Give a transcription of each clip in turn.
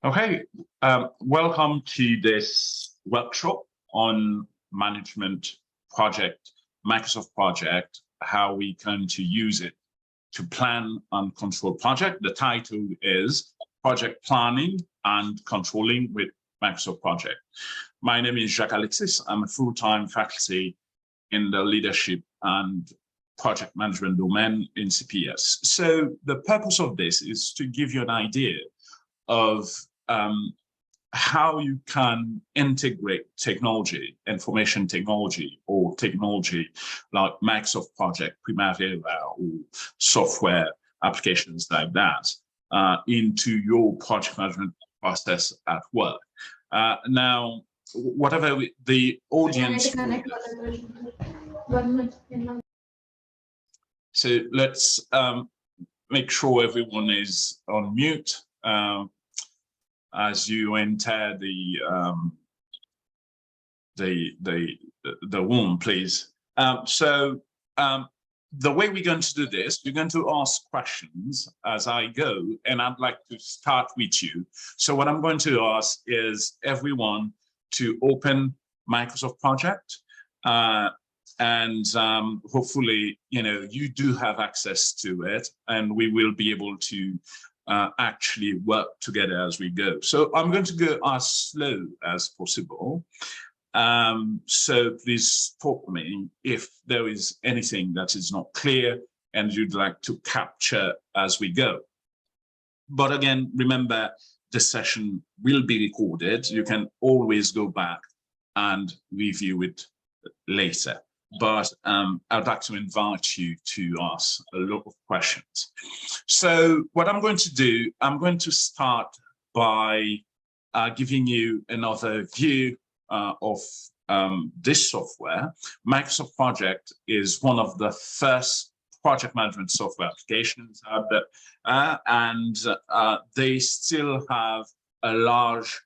Okay, welcome to this workshop on management project, Microsoft project, how we can to use it to plan and control project. The title is Project Planning and Controlling with Microsoft Project. My name is Jacques Alexis. I'm a full-time faculty in the leadership and project management domain in CPS. So the purpose of this is to give you an idea of how you can integrate technology, information technology, or technology like Microsoft Project, Primavera, or software applications like that into your project management process at work. Now, whatever the audience. So let's make sure everyone is on mute. As you enter the room, please. The way we're going to do this, we're going to ask questions as I go, and I'd like to start with you. So what I'm going to ask is everyone to open Microsoft Project, and hopefully, you do have access to it, and we will be able to actually work together as we go. So I'm going to go as slow as possible. So please stop me if there is anything that is not clear and you'd like to capture as we go. But again, remember, the session will be recorded. You can always go back and review it later. But I'd like to invite you to ask a lot of questions. So what I'm going to do, I'm going to start by giving you another view of this software. Microsoft Project is one of the first project management software applications out there, and they still have a large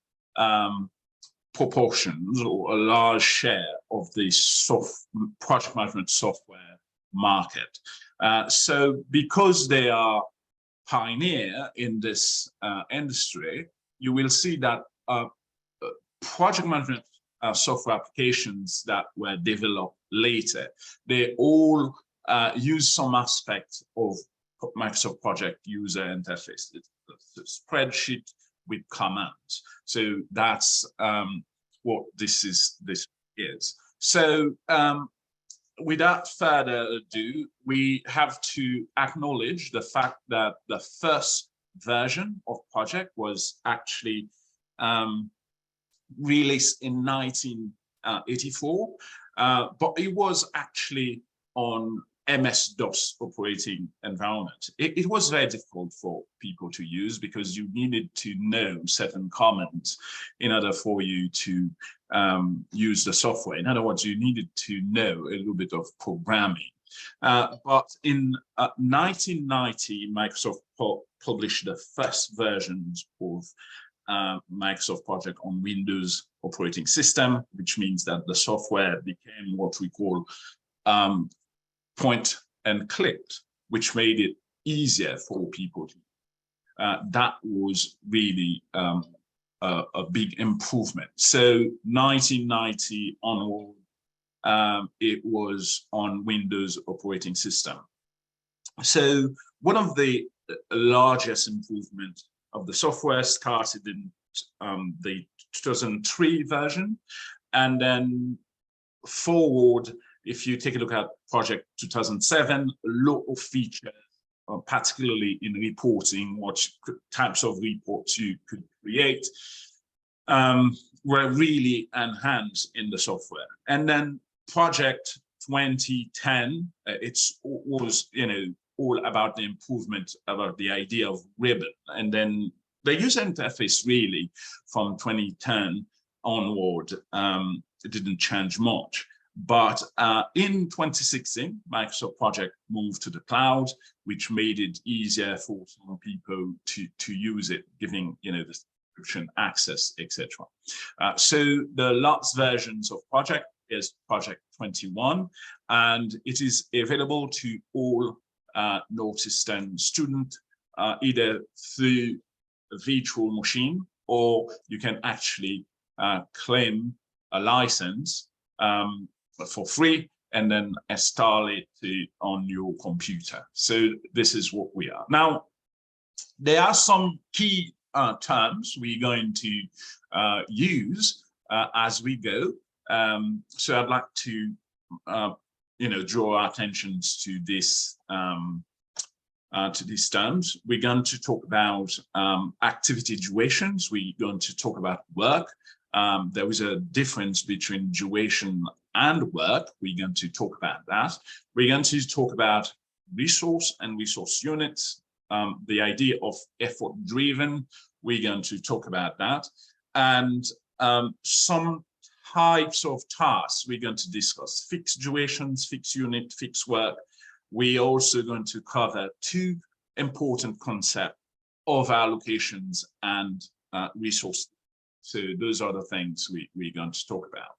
proportions or a large share of the project management software market. So because they are pioneer in this industry, you will see that project management software applications that were developed later, they all use some aspect of Microsoft Project user interface. It's a spreadsheet with commands. So that's what this is. So without further ado, we have to acknowledge the fact that the first version of project was actually released in 1984, but it was actually on MS-DOS operating environment. It was very difficult for people to use because you needed to know certain commands in order for you to use the software. In other words, you needed to know a little bit of programming. But in 1990, Microsoft published the first versions of Microsoft Project on Windows operating system, which means that the software became what we call point and clicked, which made it easier for people to. That was really a big improvement. So 1990 onward, it was on Windows operating system. So one of the largest improvements of the software started in the 2003 version, and then forward, if you take a look at Project 2007, a lot of features, particularly in reporting, what types of reports you could create, were really enhanced in the software. And then Project 2010, it was, all about the improvement, about the idea of ribbon. And then the user interface really from 2010 onward, it didn't change much. But in 2016, Microsoft Project moved to the cloud, which made it easier for some people to use it, giving the subscription access, etc. So the last versions of Project is Project 21, and it is available to all North Eastern students either through a virtual machine or you can actually claim a license for free and then install it on your computer. So this is what we are. Now, there are some key terms we're going to use as we go. So I'd like to, draw our attention to this. To these terms. We're going to talk about activity durations. We're going to talk about work. There is a difference between duration and work. We're going to talk about that. We're going to talk about resource and resource units, the idea of effort driven. We're going to talk about that. And some types of tasks we're going to discuss: fixed durations, fixed unit, fixed work. We're also going to cover two important concepts of allocations and resources. So those are the things we're going to talk about.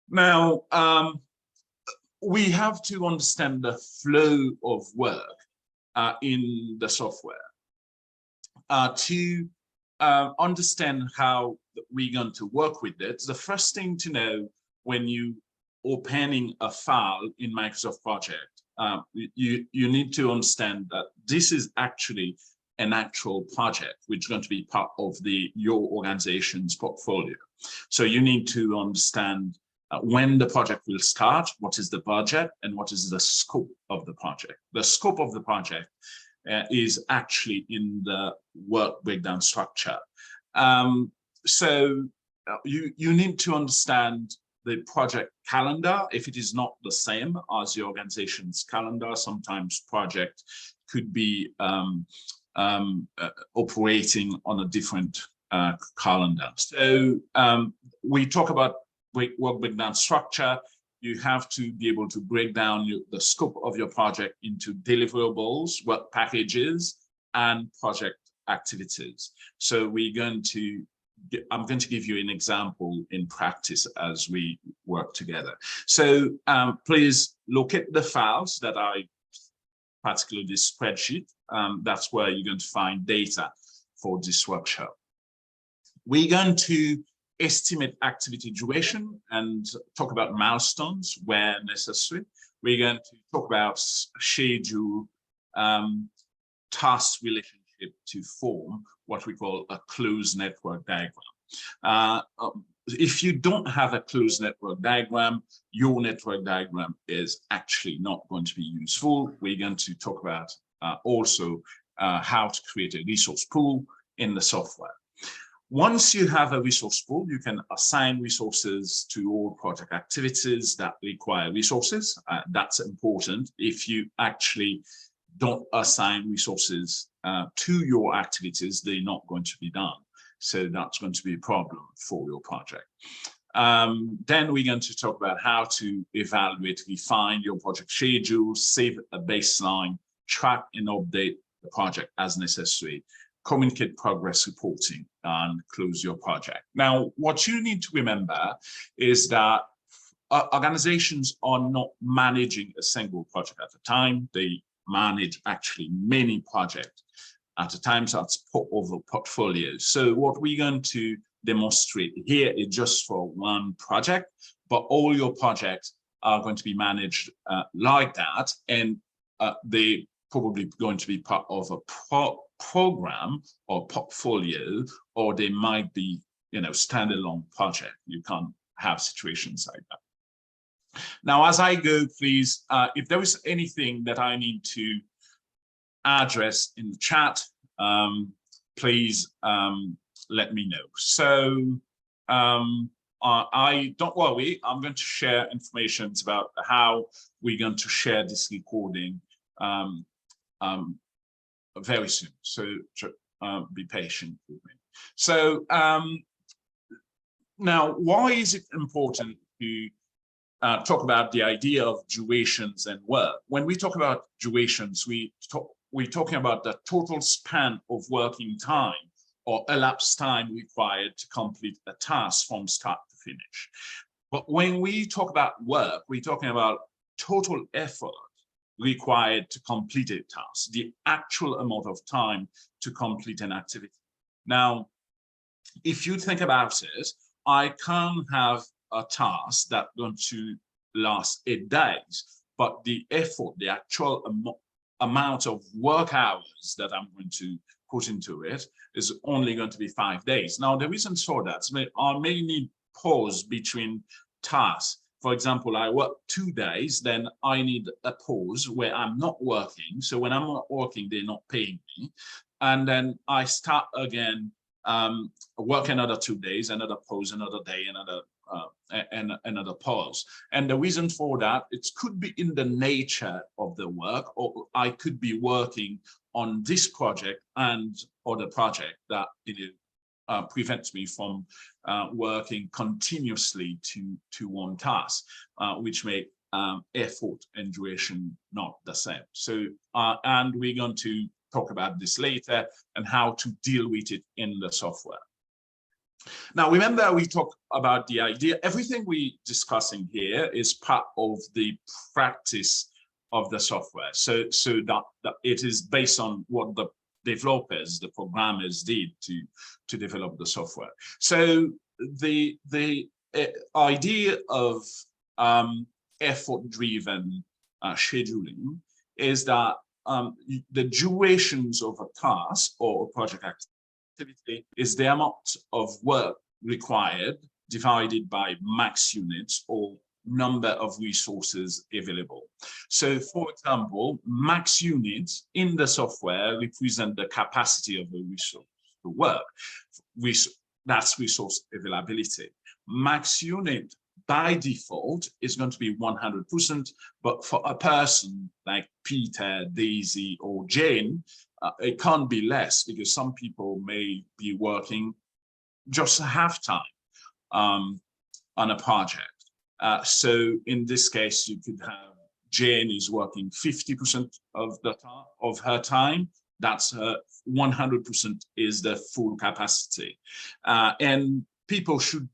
Now, we have to understand the flow of work in the software. To understand how we're going to work with it, the first thing to know when you opening a file in Microsoft Project, you need to understand that this is actually an actual project which is going to be part of your organization's portfolio. So you need to understand when the project will start, what is the budget, and what is the scope of the project. The scope of the project is actually in the work breakdown structure. So you need to understand the project calendar. If it is not the same as the organization's calendar, sometimes project could be operating on a different calendar. So we talk about work breakdown structure. You have to be able to break down the scope of your project into deliverables, work packages, and project activities. So I'm going to give you an example in practice as we work together. So please locate the files that I, particularly this spreadsheet. That's where you're going to find data for this workshop. We're going to estimate activity duration and talk about milestones where necessary. We're going to talk about schedule, task relationship to form what we call a closed network diagram. If you don't have a closed network diagram, your network diagram is actually not going to be useful. We're going to talk about also how to create a resource pool in the software. Once you have a resource pool, you can assign resources to all project activities that require resources. That's important. If you actually don't assign resources to your activities, they're not going to be done. So that's going to be a problem for your project. Then we're going to talk about how to evaluate, refine your project schedule, save a baseline, track and update the project as necessary, communicate progress reporting, and close your project. Now, what you need to remember is that organizations are not managing a single project at a time. They manage actually many projects at a time, so that's over portfolios. So what we're going to demonstrate here is just for one project, but all your projects are going to be managed like that, and they probably going to be part of a program or portfolio, or they might be, standalone project. You can't have situations like that. Now, as I go, please, if there is anything that I need to address in the chat, please let me know. So I don't worry, I'm going to share information about how we're going to share this recording very soon. So be patient with me. So now, why is it important to talk about the idea of durations and work? When we talk about durations, we're talking about the total span of working time or elapsed time required to complete a task from start to finish. But when we talk about work, we're talking about total effort required to complete a task, the actual amount of time to complete an activity. Now, if you think about it, I can have a task that's going to last 8 days, but the effort, the actual amount of work hours that I'm going to put into it is only going to be 5 days. Now, the reason for that, I may need pause between tasks. For example, I work 2 days, then I need a pause where I'm not working. So when I'm not working, they're not paying me. And then I start again, work another 2 days, another pause, another day, another pause. And the reason for that, it could be in the nature of the work, or I could be working on this project and other project that prevents me from working continuously to one task, which make effort and duration not the same. So, and we're going to talk about this later and how to deal with it in the software. Now, remember, we talked about the idea, everything we're discussing here is part of the practice of the software. So that it is based on what the developers, the programmers did to develop the software. So the idea of effort-driven scheduling is that the durations of a task or a project activity is the amount of work required divided by max units or number of resources available. So, for example, max units in the software represent the capacity of a resource to work. That's resource availability. Max unit by default is going to be 100%, but for a person like Peter, Daisy, or Jane, it can't be less because some people may be working just half time on a project. So in this case, you could have Jane is working 50% of her time. That's her 100% is the full capacity. And people should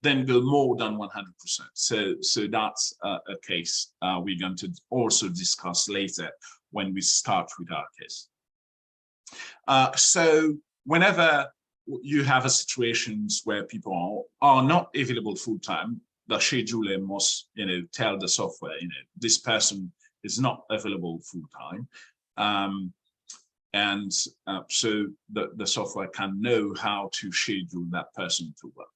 then go more than 100%. So that's a case we're going to also discuss later when we start with our case. So whenever you have situations where people are not available full time, the scheduler must, tell the software, this person is not available full time. So the software can know how to schedule that person to work.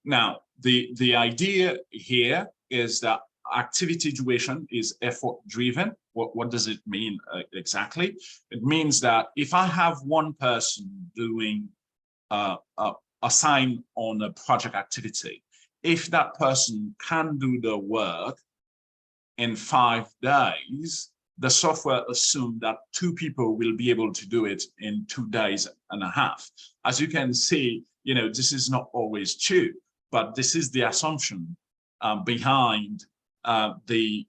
Now, the idea here is that activity duration is effort driven. What does it mean exactly? It means that if I have one person doing assigned on a project activity, if that person can do the work in 5 days, the software assumes that 2 people will be able to do it in 2.5 days. As you can see, this is not always true, but this is the assumption behind the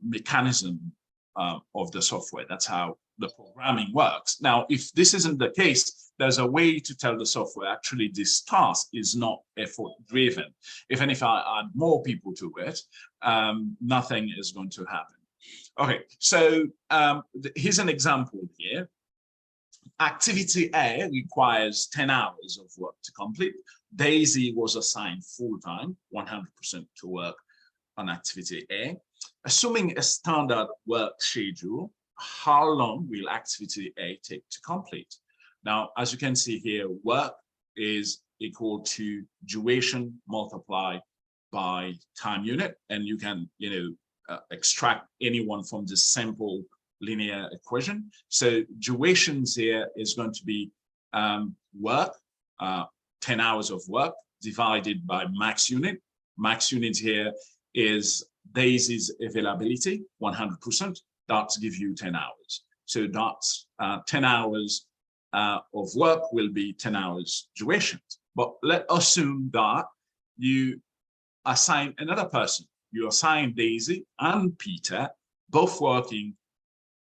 mechanism of the software. That's how the programming works. Now, if this isn't the case, there's a way to tell the software, actually, this task is not effort driven. Even if I add more people to it, nothing is going to happen. Okay, so here's an example here. Activity A requires 10 hours of work to complete. Daisy was assigned full-time, 100% to work on activity A. Assuming a standard work schedule, how long will activity A take to complete? Now, as you can see here, work is equal to duration multiplied by time unit, and you can, extract anyone from this simple linear equation. So durations here is going to be work, 10 hours of work divided by max unit. Max unit here is Daisy's availability, 100%. That gives you 10 hours. So that's 10 hours of work will be 10 hours duration. But let's assume that you assign another person. You assign Daisy and Peter, both working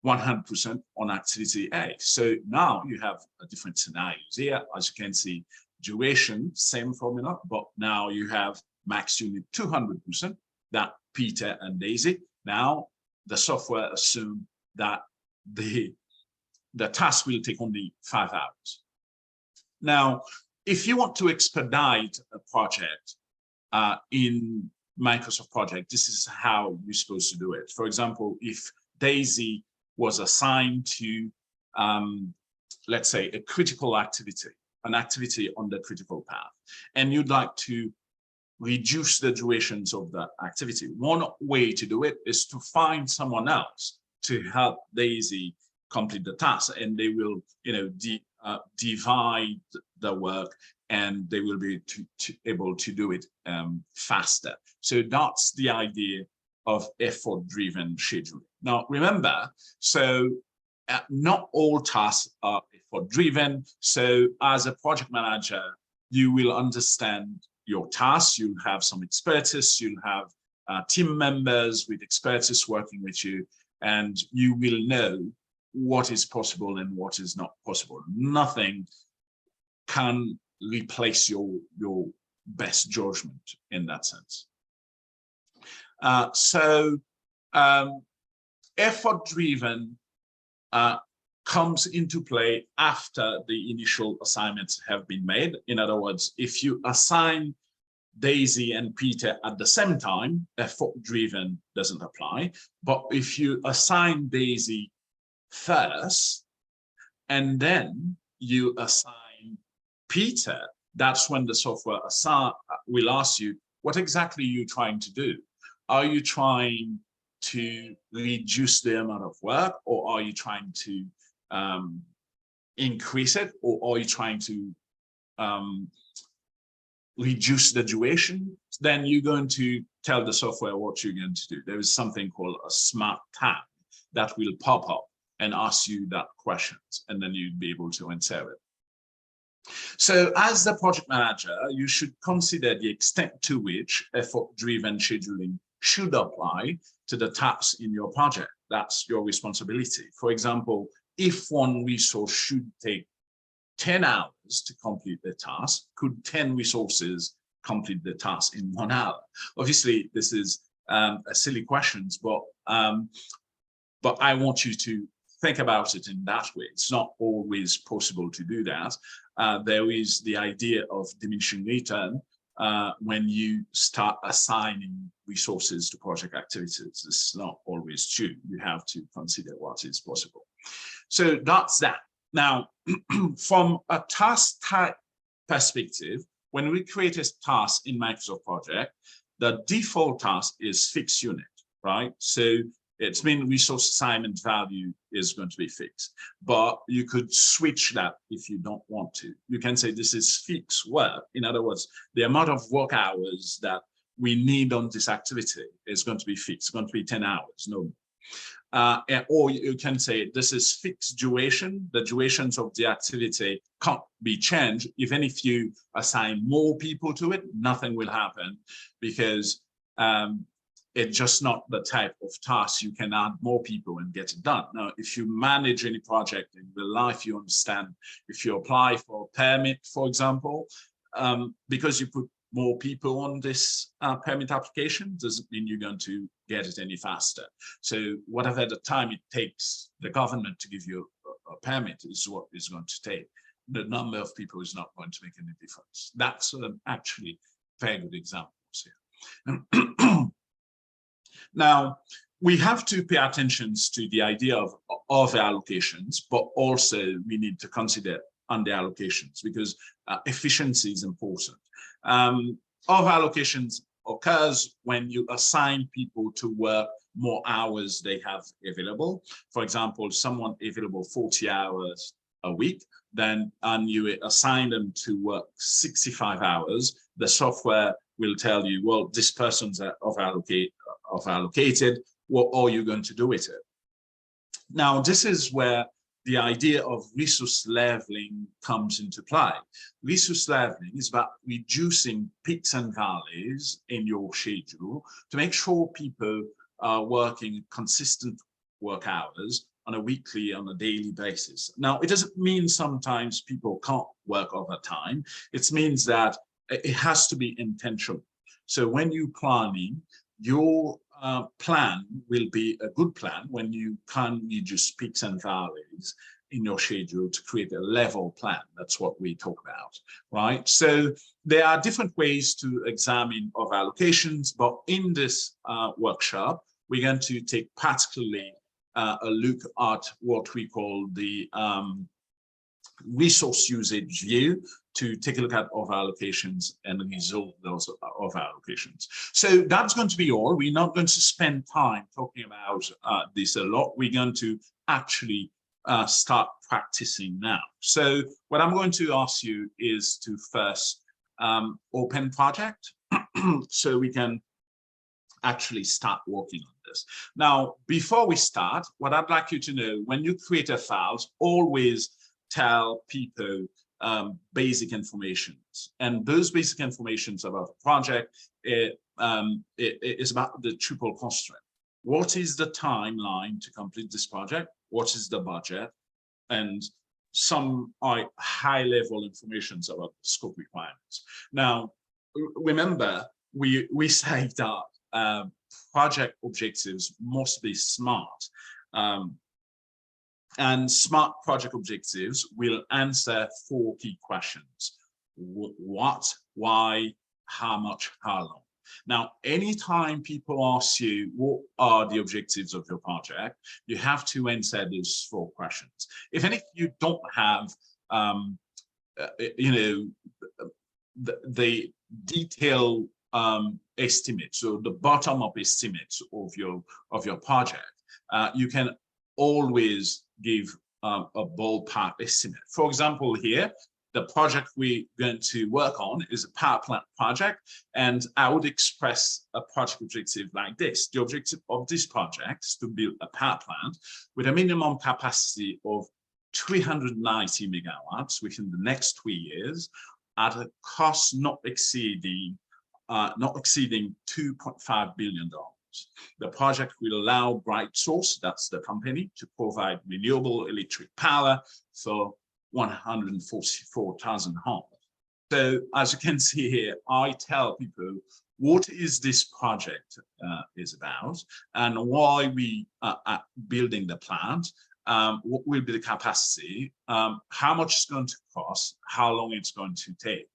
100% on activity A. So now you have a different scenarios here. As you can see, duration, same formula, but now you have max unit 200%, that Peter and Daisy. Now the software assumes that the task will take only 5 hours. Now, if you want to expedite a project in Microsoft Project, this is how you're supposed to do it. For example, if Daisy was assigned to, let's say, a critical activity, an activity on the critical path, and you'd like to reduce the durations of that activity, one way to do it is to find someone else to help Daisy complete the task, and they will, divide the work, and they will be able to do it faster. So that's the idea of effort-driven scheduling. Now, remember, so not all tasks are effort-driven. So as a project manager, you will understand your tasks, you'll have some expertise, you'll have team members with expertise working with you, and you will know what is possible and what is not possible. Nothing can replace your best judgment in that sense. Effort-driven comes into play after the initial assignments have been made. In other words, if you assign Daisy and Peter at the same time, effort-driven doesn't apply. But if you assign Daisy first, and then you assign Peter, that's when the software will ask you, what exactly are you trying to do? Are you trying to reduce the amount of work, or are you trying to increase it, or are you trying to reduce the duration? Then you're going to tell the software what you're going to do. There is something called a smart tag that will pop up and ask you that questions, and then you'll be able to answer it. So as the project manager, you should consider the extent to which effort-driven scheduling should apply to the tasks in your project. That's your responsibility. For example, if one resource should take 10 hours to complete the task, could 10 resources complete the task in 1 hour? Obviously, this is a silly question, but I want you to think about it in that way. It's not always possible to do that. There is the idea of diminishing return when you start assigning resources to project activities. This is not always true. You have to consider what is possible. So that's that. Now, from a task type perspective, when we create a task in Microsoft Project, the default task is fixed unit, right? So it's mean resource assignment value is going to be fixed, but you could switch that if you don't want to. You can say this is fixed work. In other words, the amount of work hours that we need on this activity is going to be fixed, it's going to be 10 hours, no more. Or you can say this is fixed duration. The durations of the activity can't be changed. Even if you assign more people to it, nothing will happen, because it's just not the type of task you can add more people and get it done. Now, if you manage any project in real life, you understand if you apply for a permit, for example, because you put more people on this permit application, doesn't mean you're going to get it any faster. So whatever the time it takes the government to give you a permit is what is going to take. The number of people is not going to make any difference. That's actually very good examples here. Now, we have to pay attention to the idea of allocations, but also we need to consider under allocations, because efficiency is important. Allocations occurs when you assign people to work more hours they have available. For example, someone available 40 hours a week, then and you assign them to work 65 hours, the software will tell you, well, this person's allocated, what are you going to do with it? Now, this is where the idea of resource leveling comes into play. Resource leveling is about reducing peaks and valleys in your schedule to make sure people are working consistent work hours on a weekly, on a daily basis. Now, it doesn't mean sometimes people can't work overtime. It means that it has to be intentional. So when you're planning, your plan will be a good plan when you can reduce peaks and valleys in your schedule to create a level plan. That's what we talk about, right? So there are different ways to examine of allocations, but in this workshop, we're going to take particularly a look at what we call the resource usage view to take a look at of allocations and resolve those of allocations. So that's going to be all. We're not going to spend time talking about this a lot. We're going to actually start practicing now. So what I'm going to ask you is to first open project so we can actually start working on this. Now, before we start, what I'd like you to know, when you create a file, always tell people basic informations. And those basic informations about the project is about the triple constraint. What is the timeline to complete this project? What is the budget? And some high-level information about the scope requirements. Now, remember, we say that project objectives must be smart. And smart project objectives will answer 4 key questions: what, why, how much, how long. Now, anytime people ask you what are the objectives of your project, you have to answer those 4 questions. If you don't have, the detailed estimates, so the bottom-up estimates of your project, you can always give a ballpark estimate. For example, here, the project we're going to work on is a power plant project, and I would express a project objective like this. The objective of this project is to build a power plant with a minimum capacity of 390 megawatts within the next 3 years at a cost not exceeding $2.5 billion. The project will allow BrightSource, that's the company, to provide renewable electric power for 144,000 homes. So as you can see here, I tell people what is this project is about and why we are building the plant, what will be the capacity, how much it's going to cost, how long it's going to take.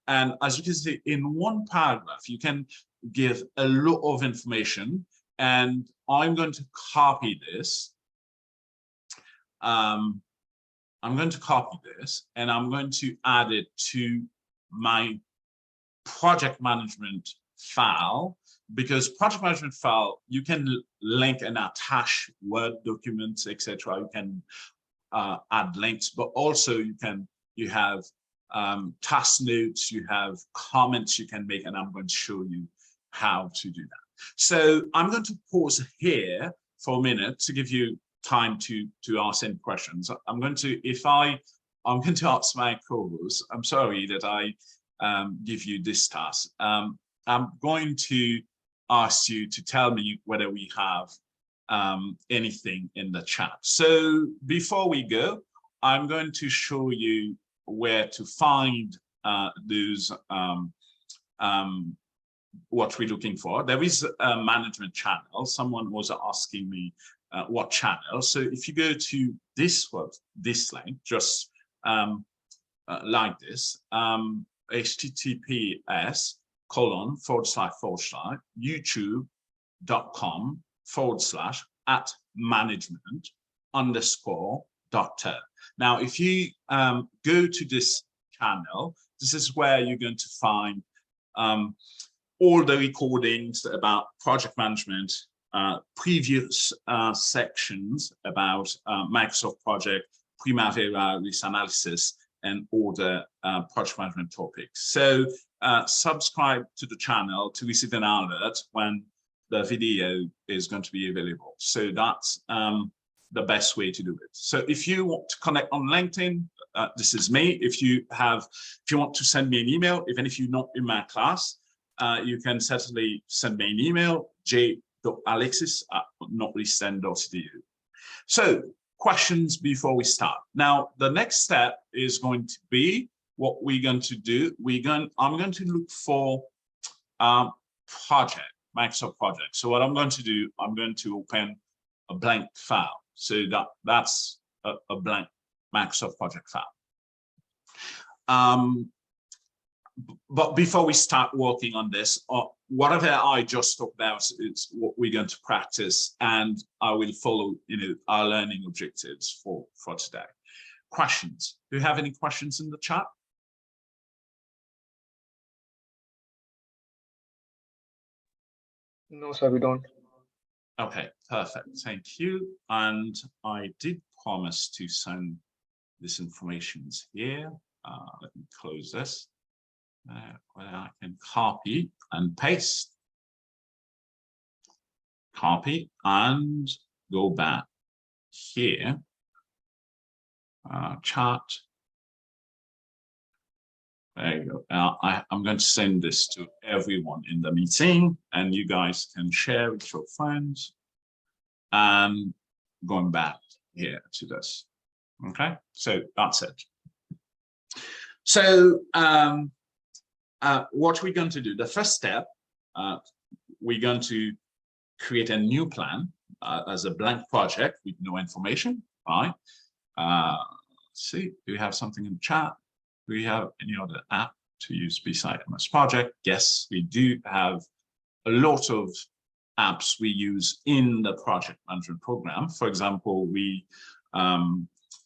And as you can see, in one paragraph, you can give a lot of information, and I'm going to copy this. I'm going to copy this and I'm going to add it to my project management file, because project management file, you can link and attach Word documents, etc. You can add links, but also you have task notes, you have comments you can make, and I'm going to show you how to do that. So I'm going to pause here for a minute to give you time to ask any questions. I'm going to ask my co-host, I'm sorry that I give you this task. I'm going to ask you to tell me whether we have anything in the chat. So before we go, I'm going to show you where to find those what we're looking for. There is a management channel. Someone was asking me what channel. So if you go to this link, just like this, https://youtube.com/@management_doctor. Now, if you go to this channel, this is where you're going to find all the recordings about project management, previous sections about Microsoft project, Primavera, risk analysis, and other project management topics. So subscribe to the channel to receive an alert when the video is going to be available. So that's the best way to do it. So if you want to connect on LinkedIn, this is me. If you want to send me an email, even if you're not in my class, you can certainly send me an email, j.alexis@notlisten.edu. So questions before we start. Now, the next step is going to be what we're going to do. I'm going to look for project, Microsoft project. So what I'm going to do, I'm going to open a blank file. So that's a blank Microsoft Project File. But before we start working on this, whatever I just talked about is what we're going to practice, and I will follow, our learning objectives for today. Questions? Do you have any questions in the chat? No, sir, we don't. Okay, perfect. Thank you. And I did promise to send this information here. Let me close this. Where I can copy and paste. Copy and go back here. Chat. There you go. I'm going to send this to everyone in the meeting, and you guys can share with your friends. And going back here to this. Okay, so that's it. So what we're going to do, the first step, we're going to create a new plan as a blank project with no information, right? Let's see, do we have something in the chat? Do we have any other app to use beside MS Project? Yes, we do have a lot of apps we use in the project management program. For example, we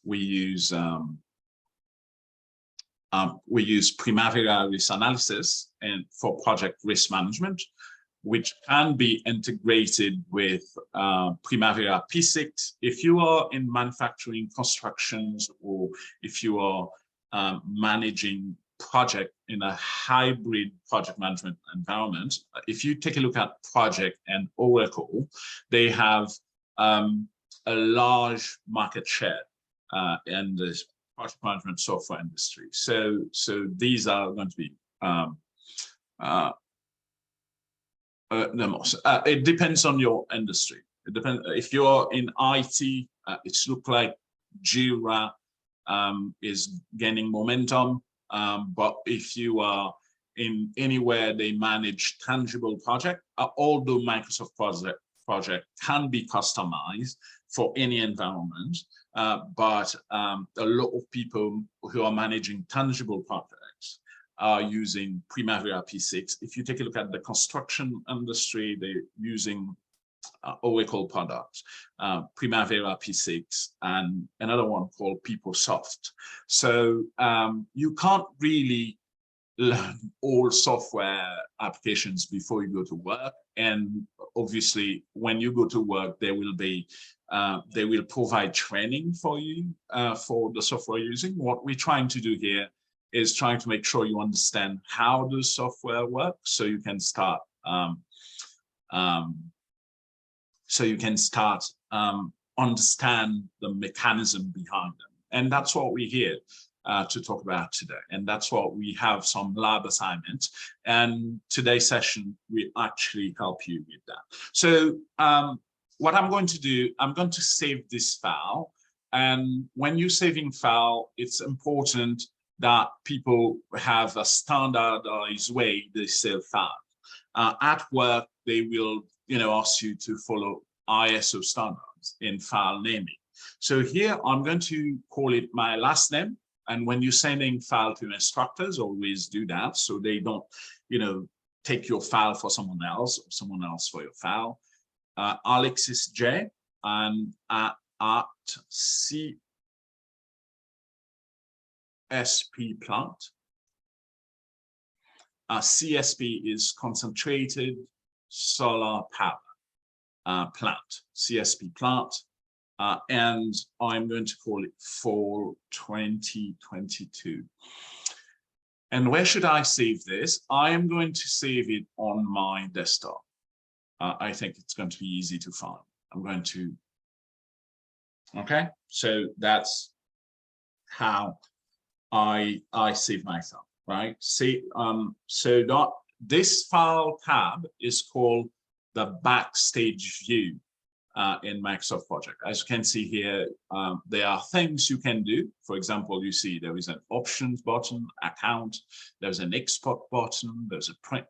use Primavera Risk Analysis and for project risk management, which can be integrated with Primavera P6. If you are in manufacturing, constructions, or if you are managing project in a hybrid project management environment, if you take a look at Project and Oracle, they have a large market share in the project management software industry. So these are going to be the most. It depends on your industry. It depends. If you're in IT, it's look like Jira is gaining momentum. But if you are in anywhere they manage tangible project, although Microsoft project can be customized for any environment, but a lot of people who are managing tangible projects are using Primavera P6. If you take a look at the construction industry, they're using Oracle products, Primavera P6, and another one called PeopleSoft. So you can't really learn all software applications before you go to work. And obviously, when you go to work, they will provide training for you for the software you're using. What we're trying to do here is trying to make sure you understand how the software works, so you can start understand the mechanism behind them. And that's what we're here to talk about today. And that's what we have some lab assignments. And today's session will actually help you with that. So what I'm going to do, I'm going to save this file. And when you're saving file, it's important that people have a standardized way they save file. At work, they will ask you to follow ISO standards in file naming. So here I'm going to call it my last name. And when you're sending file to instructors, always do that so they don't, take your file for someone else or someone else for your file. Alexis J and at CSP plant. CSP is concentrated solar power plant, CSP plant, and I'm going to call it for 2022. And where should I save this? I am going to save it on my desktop. I think it's going to be easy to find. I'm going to, okay, so that's how I save myself, right? See, so this file tab is called the backstage view in Microsoft Project. As you can see here, there are things you can do. For example, you see there is an options button, account, there's an export button, there's a print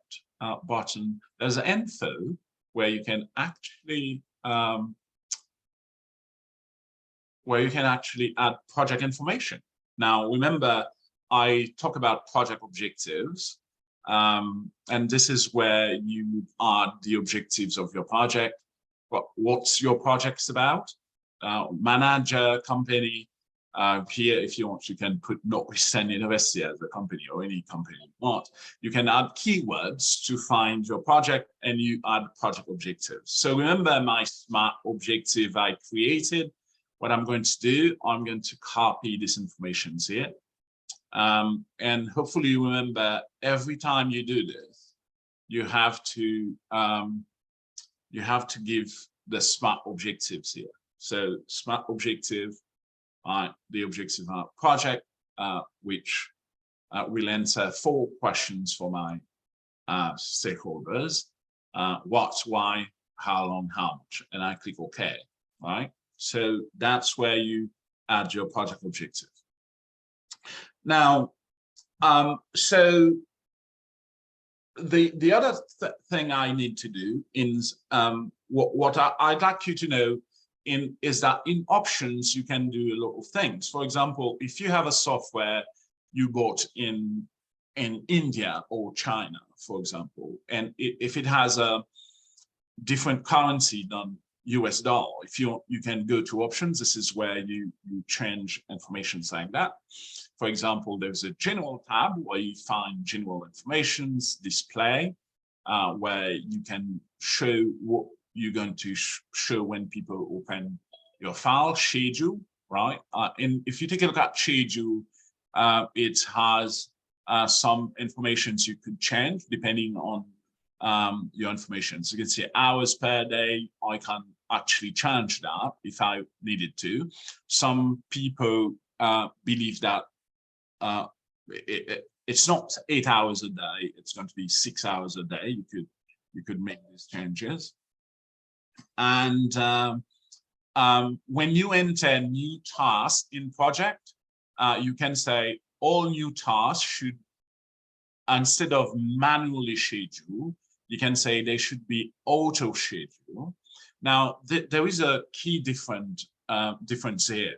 button, there's an info where you can actually where you can actually add project information. Now, remember, I talk about project objectives, and this is where you add the objectives of your project. What's your project about? Manager, company. Here, if you want, you can put Northwestern University as a company or any company you want. You can add keywords to find your project and you add project objectives. So remember my SMART objective I created. What I'm going to do, I'm going to copy this information here. And hopefully you remember every time you do this, you have to give the SMART objectives here. So SMART objective, the objective project, which will answer 4 questions for my stakeholders: what, why, how long, how much, and I click OK. Right. So that's where you add your project objective. Now, so the other thing I need to do is what I'd like you to know is that in options you can do a lot of things. For example, if you have a software you bought in India or China, for example, and if it has a different currency than US dollar, if you can go to options. This is where you change information like that. For example, there's a general tab where you find general informations display, where you can show what you're going to show when people open your file. Schedule, right? And if you take a look at schedule, it has some information you could change depending on your information. So you can see hours per day. I can actually change that if I needed to. Some people believe that it's not 8 hours a day, it's going to be 6 hours a day. You could make these changes. And when you enter new tasks in project, you can say all new tasks should, instead of manually schedule, you can say they should be auto schedule. Now, there is a key difference here.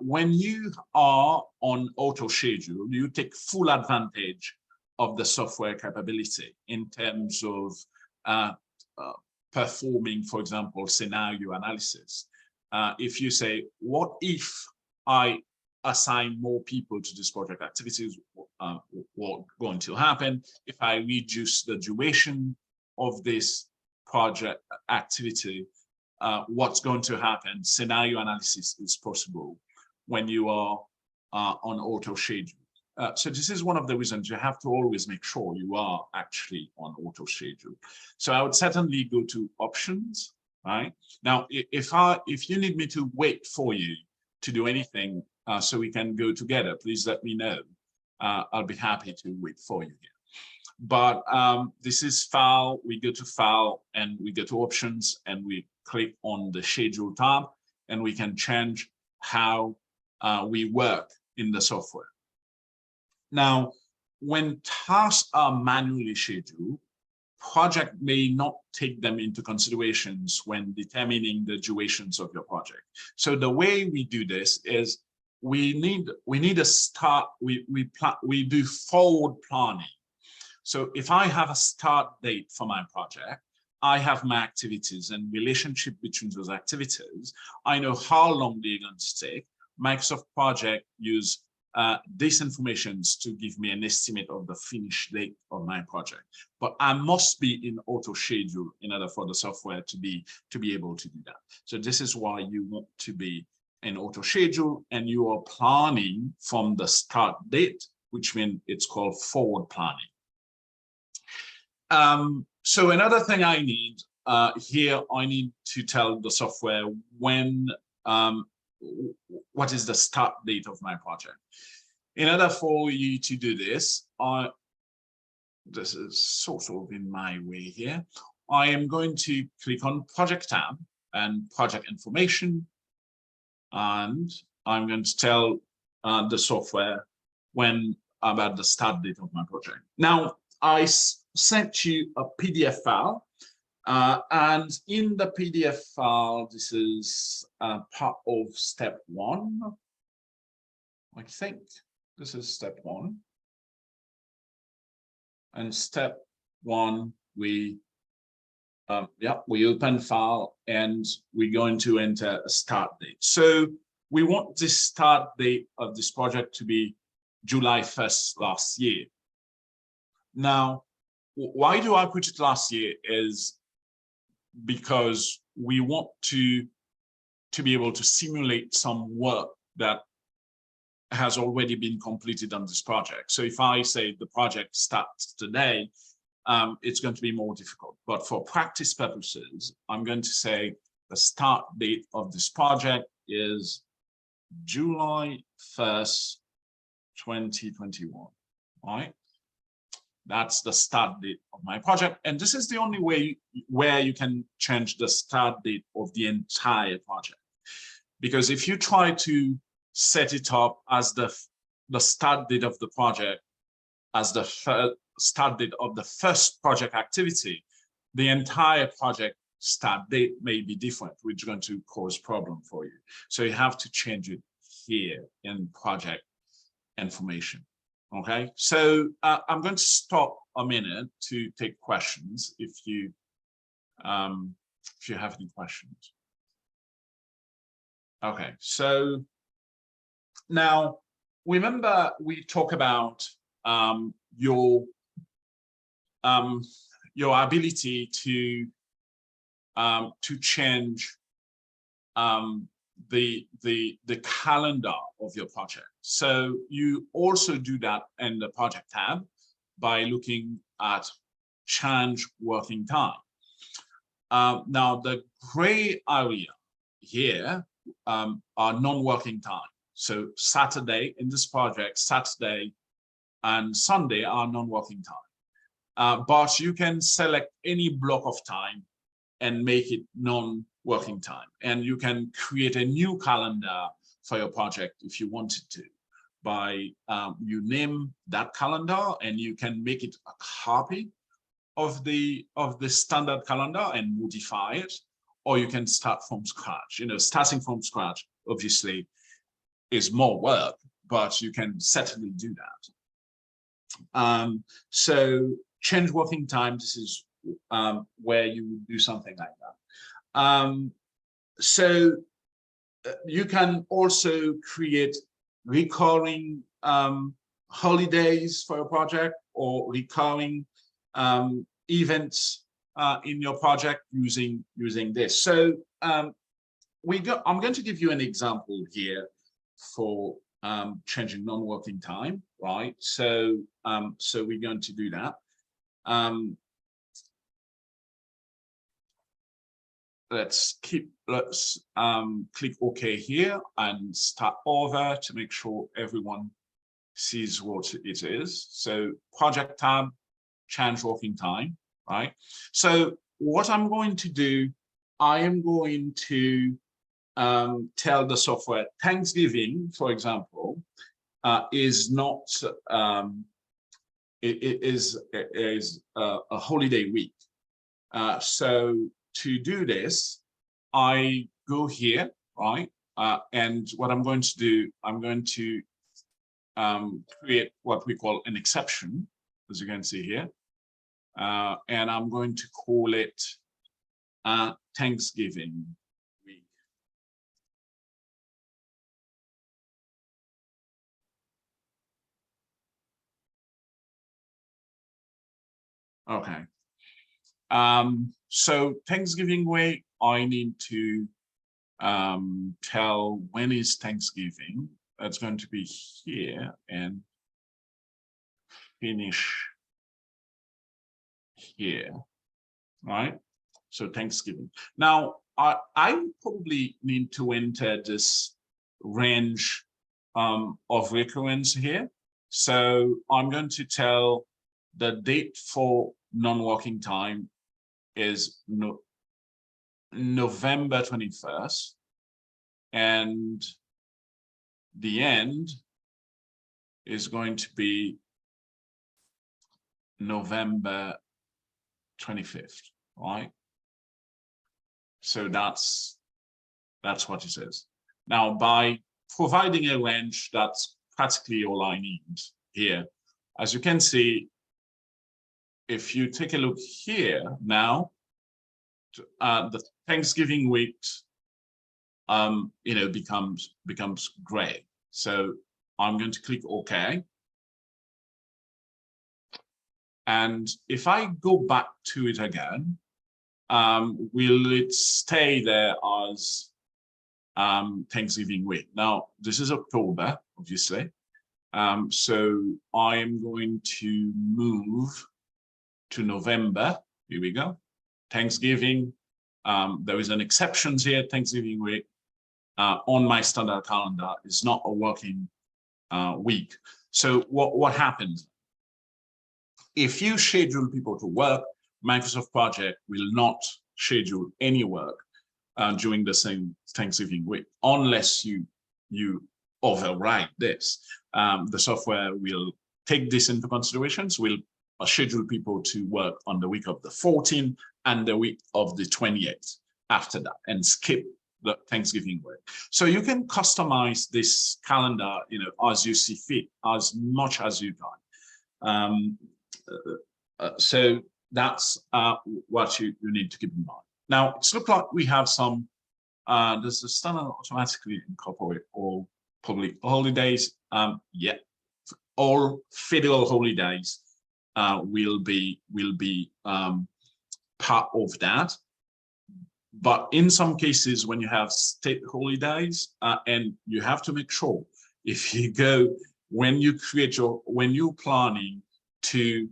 When you are on auto schedule, you take full advantage of the software capability in terms of performing, for example, scenario analysis. If you say, what if I assign more people to this project activities, what's going to happen? If I reduce the duration of this project activity, what's going to happen? Scenario analysis is possible when you are on auto schedule. So this is one of the reasons you have to always make sure you are actually on auto schedule. So I would certainly go to options, right? Now, if you need me to wait for you to do anything so we can go together, please let me know. I'll be happy to wait for you here. But this is file, we go to file and we go to options and we click on the schedule tab and we can change how we work in the software. Now, when tasks are manually scheduled, project may not take them into considerations when determining the durations of your project. So the way we do this is we need a start, we do forward planning. So if I have a start date for my project, I have my activities and relationship between those activities. I know how long they're going to take. Microsoft Project use this information to give me an estimate of the finish date of my project. But I must be in auto schedule in order for the software to be able to do that. So this is why you want to be in auto schedule and you are planning from the start date, which means it's called forward planning. So another thing I need here, I need to tell the software when, what is the start date of my project. In order for you to do this, this is sort of in my way here. I am going to click on Project tab and Project Information, and I'm going to tell the software when about the start date of my project. Now, I sent you a PDF file And in the PDF file, this is part of step 1. I think this is step 1. And step 1, we open file and we're going to enter a start date. So we want this start date of this project to be July 1st last year. Now, why do I put it last year is because we want to be able to simulate some work that has already been completed on this project. So if I say the project starts today, it's going to be more difficult. But for practice purposes, I'm going to say the start date of this project is July 1st, 2021, right? That's the start date of my project. And this is the only way where you can change the start date of the entire project. Because if you try to set it up as the start date of the project, as the start date of the first project activity, the entire project start date may be different, which is going to cause problem for you. So you have to change it here in project information. Okay, so I'm going to stop a minute to take questions if you have any questions. Okay, so now remember we talk about your ability to change the calendar of your project. So you also do that in the project tab by looking at change working time. Now the gray area here are non-working time. So Saturday in this project, Saturday and Sunday are non-working time. But you can select any block of time and make it non-working time. And you can create a new calendar for your project if you wanted to by you name that calendar and you can make it a copy of the standard calendar and modify it, or you can start from scratch. You know, starting from scratch obviously is more work, but you can certainly do that. So change working time, this is where you would do something like that. So you can also create recurring holidays for your project or recurring events in your project using this. So I'm going to give you an example here for changing non-working time, right? So so we're going to do that. Let's click OK here and start over to make sure everyone sees what it is. So project tab, change working time, right? So what I'm going to do, I am going to tell the software Thanksgiving, for example, is not it is a holiday week. So to do this, I go here, right? And what I'm going to do, I'm going to create what we call an exception, as you can see here. And I'm going to call it Thanksgiving week. Okay. So Thanksgiving week, I need to tell when is Thanksgiving. That's going to be here and finish here, right? So Thanksgiving. Now, I probably need to enter this range of recurrence here. So I'm going to tell the date for non-working time is November 21st, and the end is going to be November 25th, right? So that's what it says. Now, by providing a range, that's practically all I need here. As you can see, if you take a look here now, the Thanksgiving week, becomes gray. So I'm going to click OK. And if I go back to it again, will it stay there as Thanksgiving week? Now, this is October, obviously. So I am going to move to November. Here we go. Thanksgiving. There is an exception here, Thanksgiving week. On my standard calendar is not a working week. So what happens? If you schedule people to work, Microsoft Project will not schedule any work during the same Thanksgiving week, unless you override this. The software will take this into considerations, will schedule people to work on the week of the 14th and the week of the 28th after that, and skip the Thanksgiving week. So you can customize this calendar, as you see fit, as much as you can. So that's what you need to keep in mind. Now, it's look like we have some, does the standard automatically incorporate all public holidays? Yeah, all federal holidays will be part of that. But in some cases, when you have state holidays, and you have to make sure, if you go, when you're planning to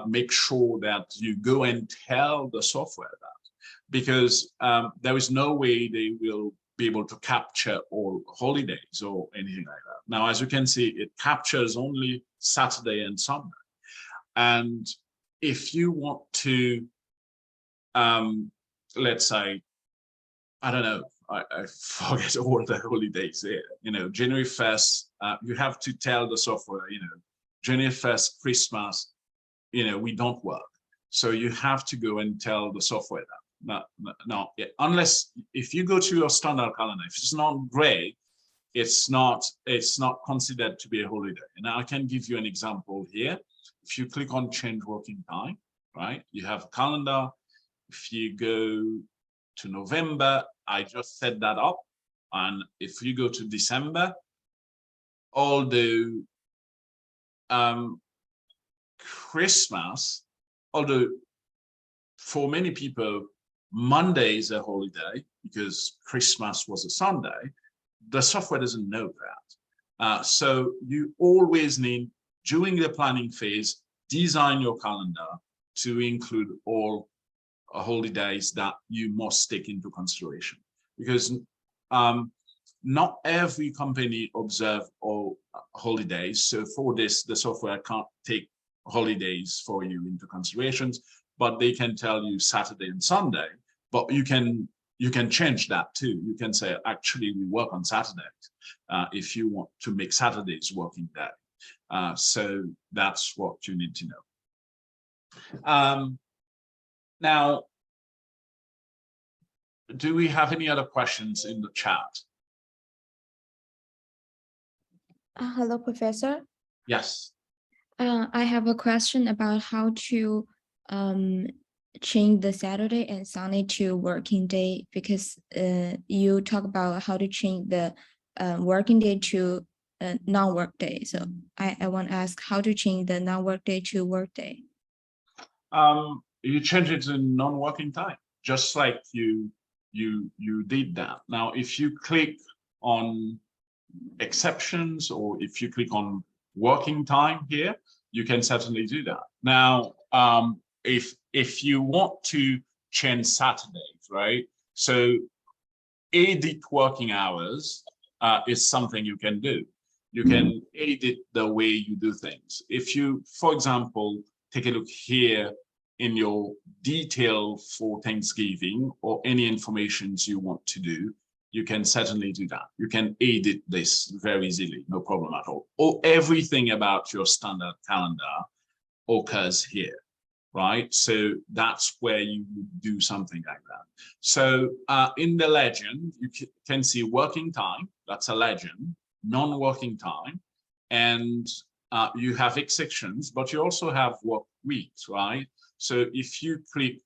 make sure that you go and tell the software that, because there is no way they will be able to capture all holidays or anything like that. Now, as you can see, it captures only Saturday and Sunday. And if you want to, let's say, I don't know, I forget all the holidays here, January 1st, you have to tell the software, January 1st, Christmas, we don't work. So you have to go and tell the software that. No, unless if you go to your standard calendar, if it's not gray, it's not considered to be a holiday. And I can give you an example here. If you click on change working time, right, you have a calendar. If you go to November, I just set that up. And if you go to December, although Christmas, although for many people, Monday is a holiday because Christmas was a Sunday, the software doesn't know that. So you always need, during the planning phase, design your calendar to include all holidays that you must take into consideration, because not every company observe all holidays. So for this, the software can't take holidays for you into considerations, but they can tell you Saturday and Sunday. But you can change that too. You can say, actually, we work on Saturdays if you want to make Saturdays working day. So that's what you need to know. Now, do we have any other questions in the chat? Hello, Professor. Yes. I have a question about how to change the Saturday and Sunday to working day, because you talk about how to change the working day to non-work day. So I want to ask how to change the non-work day to work day. You change it to non-working time, just like you did that. Now, if you click on exceptions, or if you click on working time here, you can certainly do that. Now, if you want to change Saturdays, right? So edit working hours is something you can do. You can edit the way you do things. If you, for example, take a look here in your detail for Thanksgiving or any informations you want to do, you can certainly do that. You can edit this very easily, no problem at all. Or everything about your standard calendar occurs here. right? So that's where you would do something like that. So in the legend, you can see working time, that's a legend, non-working time, and you have exceptions, but you also have work weeks, right? So if you click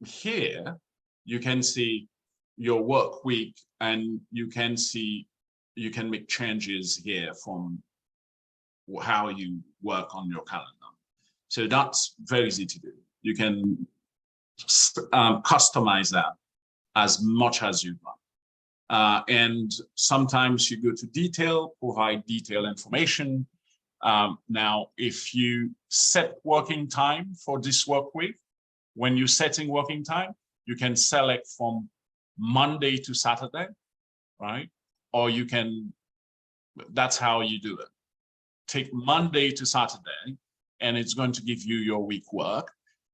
here, you can see your work week, and you can see, you can make changes here from how you work on your calendar. So that's very easy to do. You can customize that as much as you want. And sometimes you go to detail, provide detailed information. Now, if you set working time for this work week, when you're setting working time, you can select from Monday to Saturday, right? Or you can, that's how you do it. Take Monday to Saturday, and it's going to give you your week work.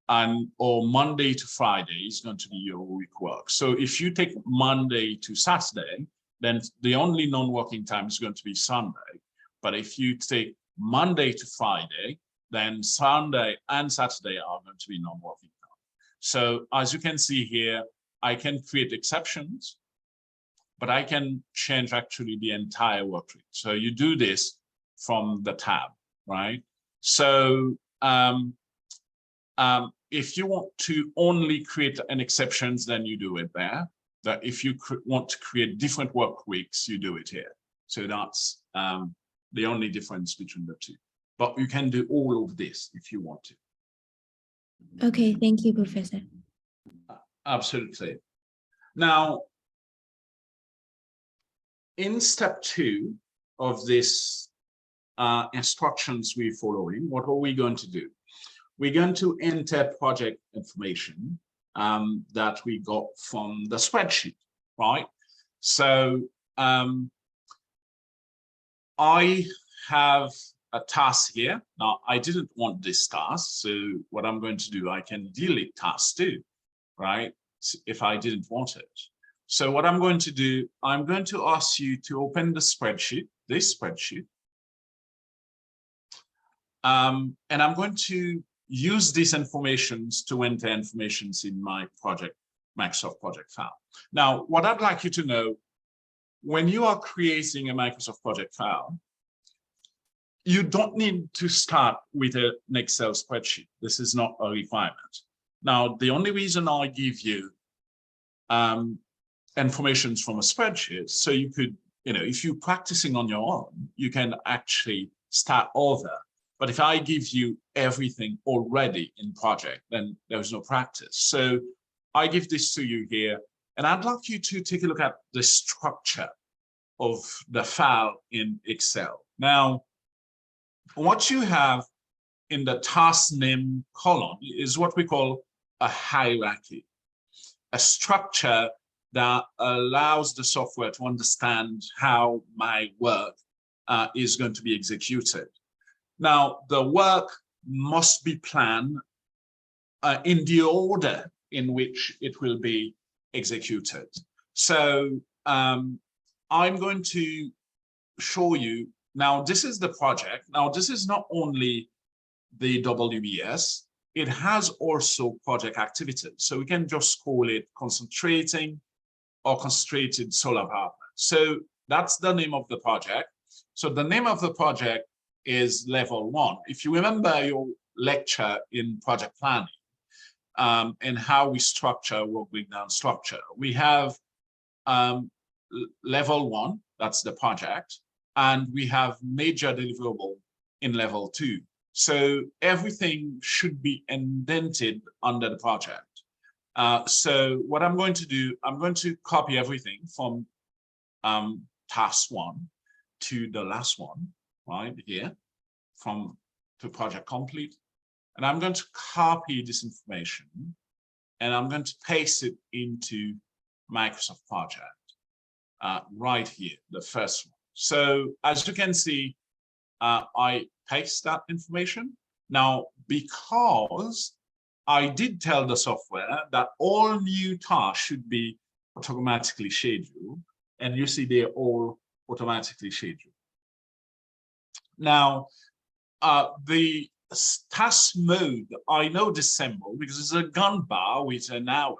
And or Monday to Friday is going to be your week work. So if you take Monday to Saturday, then the only non-working time is going to be Sunday. But if you take Monday to Friday, then Sunday and Saturday are going to be non-working time. So as you can see here, I can create exceptions, but I can change actually the entire work week. So you do this from the tab, right? So if you want to only create an exceptions, then you do it there. That if you want to create different work weeks, you do it here. So that's the only difference between the two. But you can do all of this if you want to. Okay, thank you, Professor. Absolutely. Now, in step 2 of this instructions we're following, what are we going to do? We're going to enter project information that we got from the spreadsheet, right? So I have a task here. Now, I didn't want this task, so what I'm going to do, I can delete task 2, right? If I didn't want it. So what I'm going to do, I'm going to ask you to open the spreadsheet, this spreadsheet. And I'm going to use these informations to enter informations in my project, Microsoft project file. Now, what I'd like you to know, when you are creating a Microsoft project file, you don't need to start with an Excel spreadsheet. This is not a requirement. Now, the only reason I give you information from a spreadsheet, so you could, if you're practicing on your own, you can actually start over. But if I give you everything already in project, then there's no practice. So I give this to you here, and I'd like you to take a look at the structure of the file in Excel. Now, what you have in the task name column is what we call a hierarchy, a structure that allows the software to understand how my work is going to be executed. Now, the work must be planned in the order in which it will be executed. So I'm going to show you, now this is the project. Now, this is not only the WBS, it has also project activities. So we can just call it concentrating or concentrated solar power. So that's the name of the project. So the name of the project is level 1. If you remember your lecture in project planning and how we structure work breakdown structure, we have level 1, that's the project, and we have major deliverable in level 2. So everything should be indented under the project. So what I'm going to do, I'm going to copy everything from task 1 to the last one, right here, to project complete. And I'm going to copy this information and I'm going to paste it into Microsoft project right here, the first one. So as you can see, I paste that information. Now, because I did tell the software that all new tasks should be automatically scheduled, and you see they're all automatically scheduled. Now, the task mode, I know this symbol because it's a gun bar with an arrow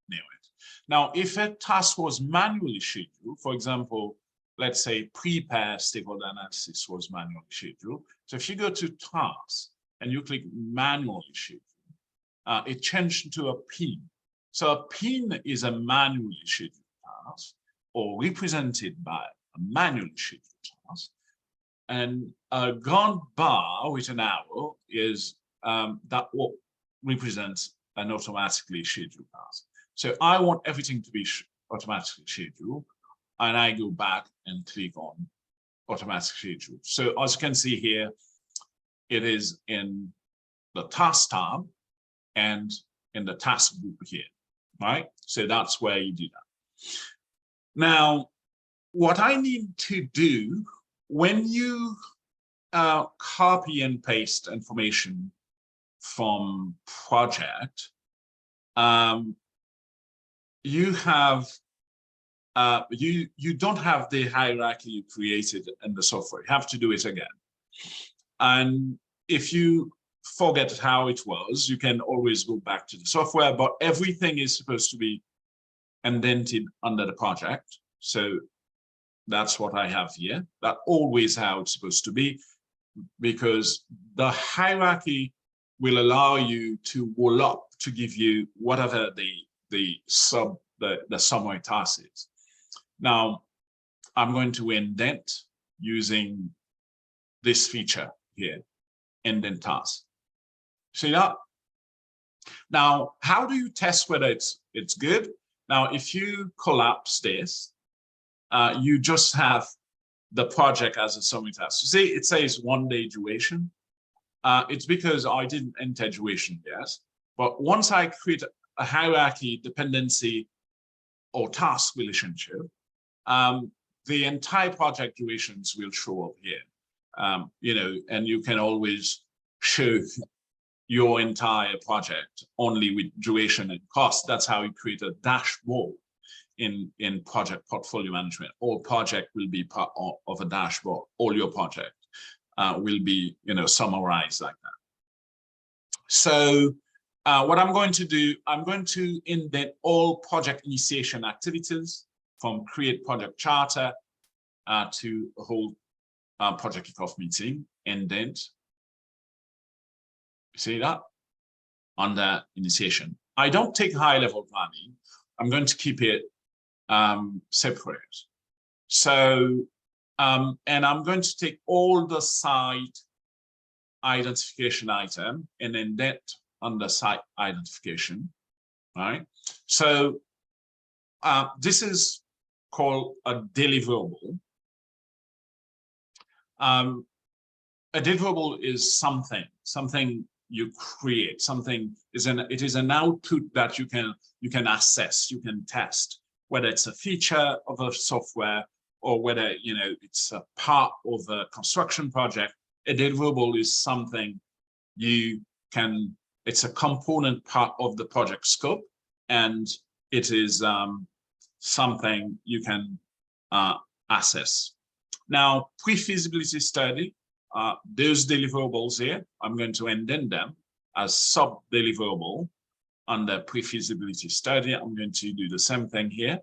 near it. Now, if a task was manually scheduled, for example, let's say prepare stakeholder analysis was manually scheduled. So if you go to tasks and you click manually schedule, it changed to a pin. So a pin is a manually scheduled task or represented by a manually scheduled task. And a gun bar with an arrow is that what represents an automatically scheduled task. So I want everything to be automatically scheduled, and I go back and click on automatic schedule. So as you can see here, it is in the task tab and in the task group here, right? So that's where you do that. Now, what I need to do when you copy and paste information from project, you have you don't have the hierarchy you created in the software. You have to do it again. And if you forget how it was, you can always go back to the software, but everything is supposed to be indented under the project. So that's what I have here. That's always how it's supposed to be, because the hierarchy will allow you to roll up to give you whatever the summary task is. Now, I'm going to indent using this feature here, indent task. See that? Now, how do you test whether it's good? Now, if you collapse this, you just have the project as a summary task. You see, it says 1 day duration. It's because I didn't enter duration yet. But once I create a hierarchy, dependency, or task relationship, the entire project durations will show up here. You know, and you can always show your entire project only with duration and cost. That's how you create a dashboard in project portfolio management. All project will be part of a dashboard. All your project will be, you know, summarized like that. So what I'm going to do, I'm going to indent all project initiation activities from create project charter to hold project kickoff meeting, indent. See that? Under initiation. I don't take high level planning. I'm going to keep it separate. So, and I'm going to take all the site identification item and indent under site identification, right? So this is called a deliverable. A deliverable is something you create, something is it is an output that you can assess, you can test, whether it's a feature of a software or whether, you know, it's a part of a construction project. A deliverable is something you can, it's a component part of the project scope, and it is something you can assess. Now, pre-feasibility study, those deliverables here, I'm going to indent them as sub-deliverable under pre-feasibility study. I'm going to do the same thing here.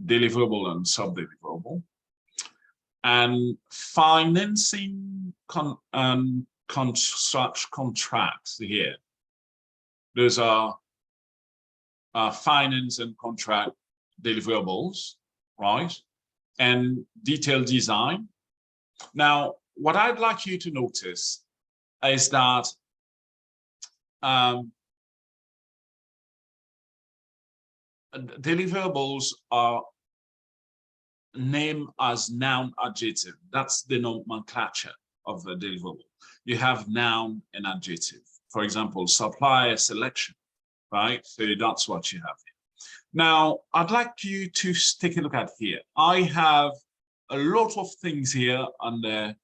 Deliverable and sub-deliverable. And financing construction contracts here. Those are finance and contract deliverables, right? And detailed design. Now, what I'd like you to notice is that deliverables are named as noun adjective. That's the nomenclature of a deliverable. You have noun and adjective. For example, supplier selection, right? So that's what you have here. Now, I'd like you to take a look at here. I have a lot of things here under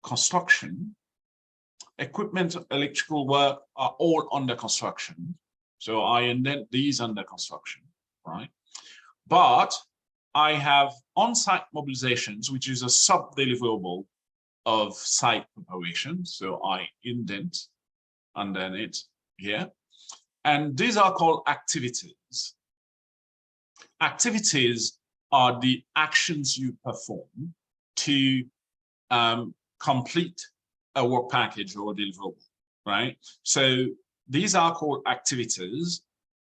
construction. Equipment, electrical work are all under construction. So I indent these under construction, right? But I have on-site mobilizations, which is a sub-deliverable of site preparation. So I indent under it here. And these are called activities. Activities are the actions you perform to complete a work package or deliverable, right? So these are called activities,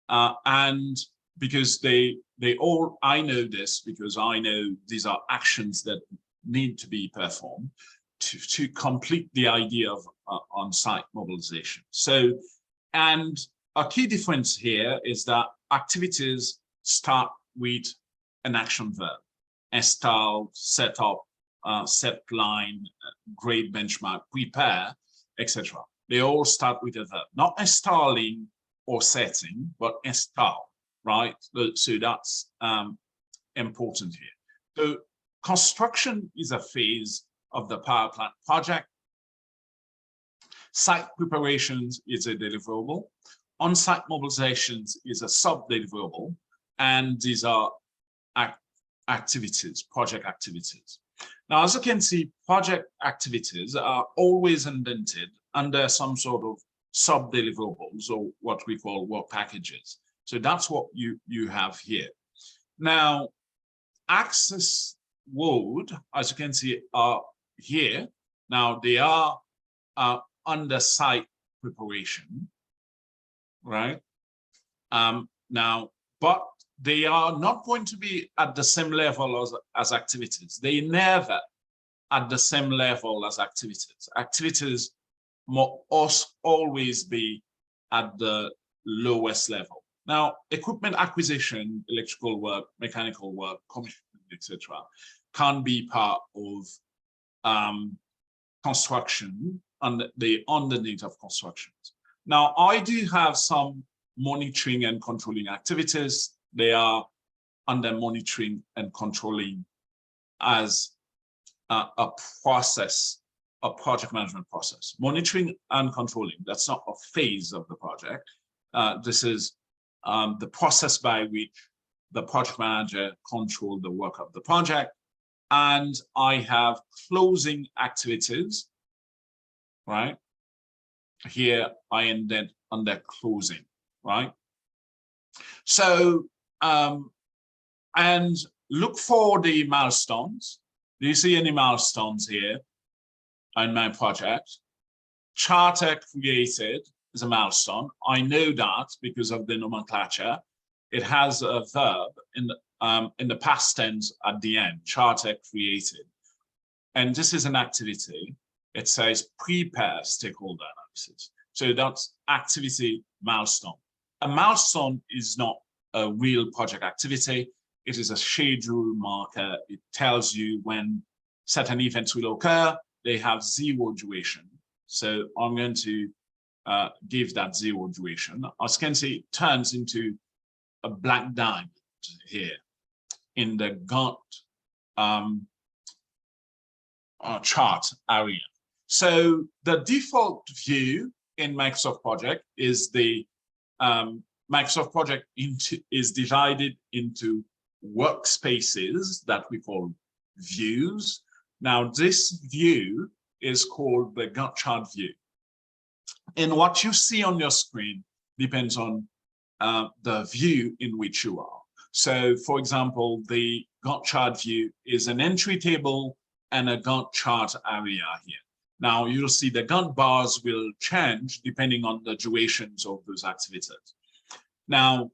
and because they all, I know this because I know these are actions that need to be performed to complete the idea of on-site mobilization. So, and a key difference here is that activities start with an action verb: install, set up, set line, grade benchmark, prepare, etc. They all start with a verb, not installing or setting, but install, right? So that's important here. So construction is a phase of the power plant project. Site preparations is a deliverable. On-site mobilizations is a sub-deliverable. And these are activities, project activities. Now, as you can see, project activities are always indented under some sort of sub-deliverables, or what we call work packages. So that's what you have here. Now, access would, as you can see, are here. Now, they are under site preparation, right? Now, but they are not going to be at the same level as activities. They never at the same level as activities. Activities must always be at the lowest level. Now, equipment acquisition, electrical work, mechanical work, commissioning, etc., can be part of construction and the underneath of constructions. Now, I do have some monitoring and controlling activities. They are under monitoring and controlling as a process, a project management process. Monitoring and controlling, that's not a phase of the project. This is the process by which the project manager controls the work of the project. And I have closing activities, right? Here I indent under closing, right? So, and look for the milestones. Do you see any milestones here in my project? Charter created is a milestone. I know that because of the nomenclature. It has a verb in the past tense at the end, charter created. And this is an activity. It says prepare stakeholder analysis. So that's activity milestone. A milestone is not a real project activity. It is a schedule marker. It tells you when certain events will occur. They have zero duration. So I'm going to give that zero duration. As you can see, it turns into a black diamond here in the Gantt chart area. So the default view in Microsoft Project is the Microsoft Project is divided into workspaces that we call views. Now, this view is called the Gantt chart view. And what you see on your screen depends on the view in which you are. So, for example, the Gantt chart view is an entry table and a Gantt chart area here. Now, you'll see the Gantt bars will change depending on the durations of those activities. Now,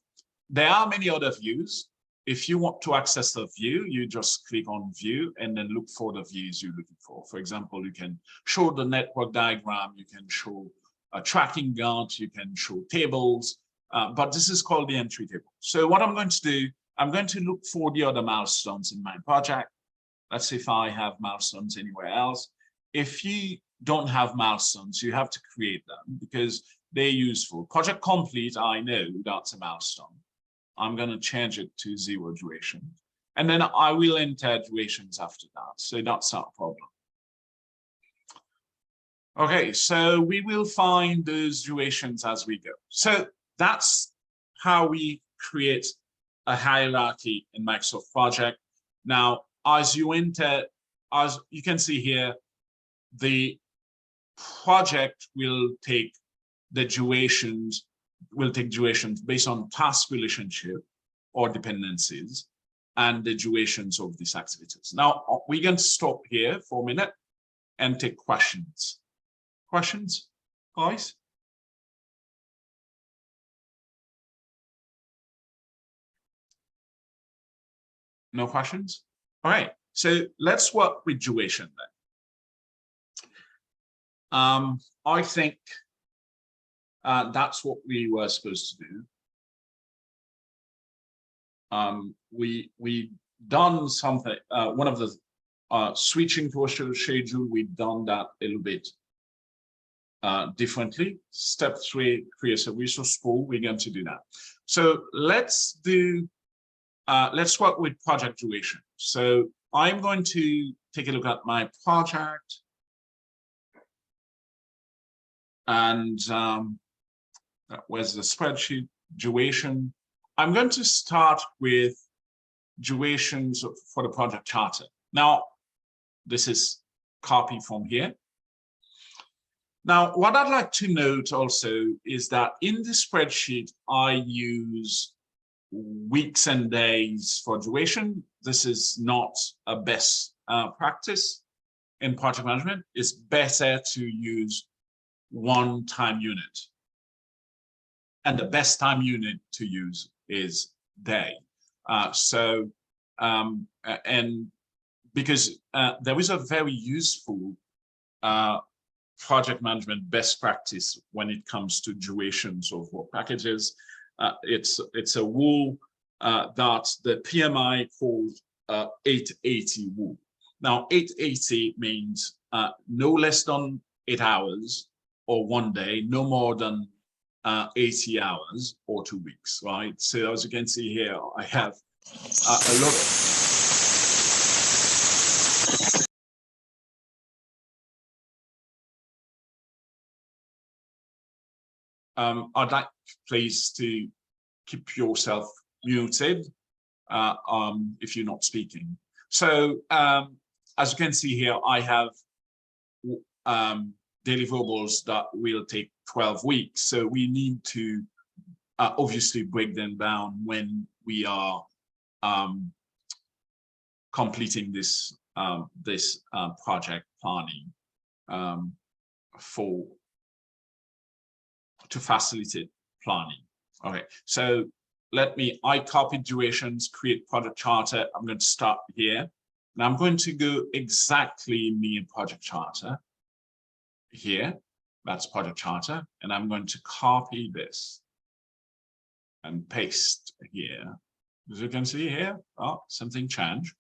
there are many other views. If you want to access a view, you just click on view and then look for the views you're looking for. For example, you can show the network diagram, you can show a tracking Gantt, you can show tables, but this is called the entry table. So what I'm going to do, I'm going to look for the other milestones in my project. Let's see if I have milestones anywhere else. If you don't have milestones, you have to create them because they're useful. Project complete, I know that's a milestone. I'm going to change it to zero duration. And then I will enter durations after that. So that's not a problem. Okay, so we will find those durations as we go. So that's how we create a hierarchy in Microsoft Project. Now, as you enter, as you can see here, the project will take durations based on task relationship or dependencies and the durations of these activities. Now, we're going to stop here for a minute and take questions. Questions, guys? No questions? All right, so let's work with duration then. I think that's what we were supposed to do. We done something, one of the switching to a schedule, we've done that a little bit differently. Step 3, create a resource pool. We're going to do that. So let's work with project duration. So I'm going to take a look at my project, and where's the spreadsheet duration? I'm going to start with durations for the project charter. Now, this is copy from here. Now, what I'd like to note also is that in the spreadsheet, I use weeks and days for duration. This is not a best practice in project management. It's better to use one time unit. And the best time unit to use is day. And because there is a very useful project management best practice when it comes to durations of work packages. It's a rule that the PMI calls 880 rule. Now, 880 means no less than 8 hours or 1 day, no more than 80 hours or 2 weeks, right? So as you can see here, I have a lot of I'd like please to keep yourself muted if you're not speaking. So as you can see here, I have deliverables that will take 12 weeks. So we need to obviously break them down when we are completing this project planning to facilitate planning. Okay, so I copy durations, create project charter. I'm going to start here. And I'm going to go exactly near project charter here. That's project charter. And I'm going to copy this and paste here. As you can see here, something changed.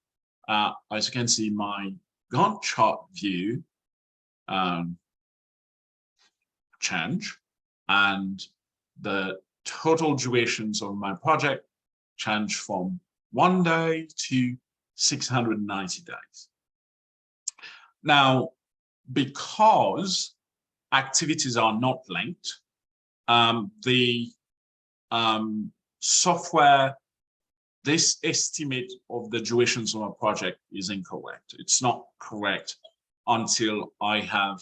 As you can see, my Gantt chart view change, and the total durations of my project change from 1 day to 690 days. Now, because activities are not linked, the software, this estimate of the durations of a project is incorrect. It's not correct until I have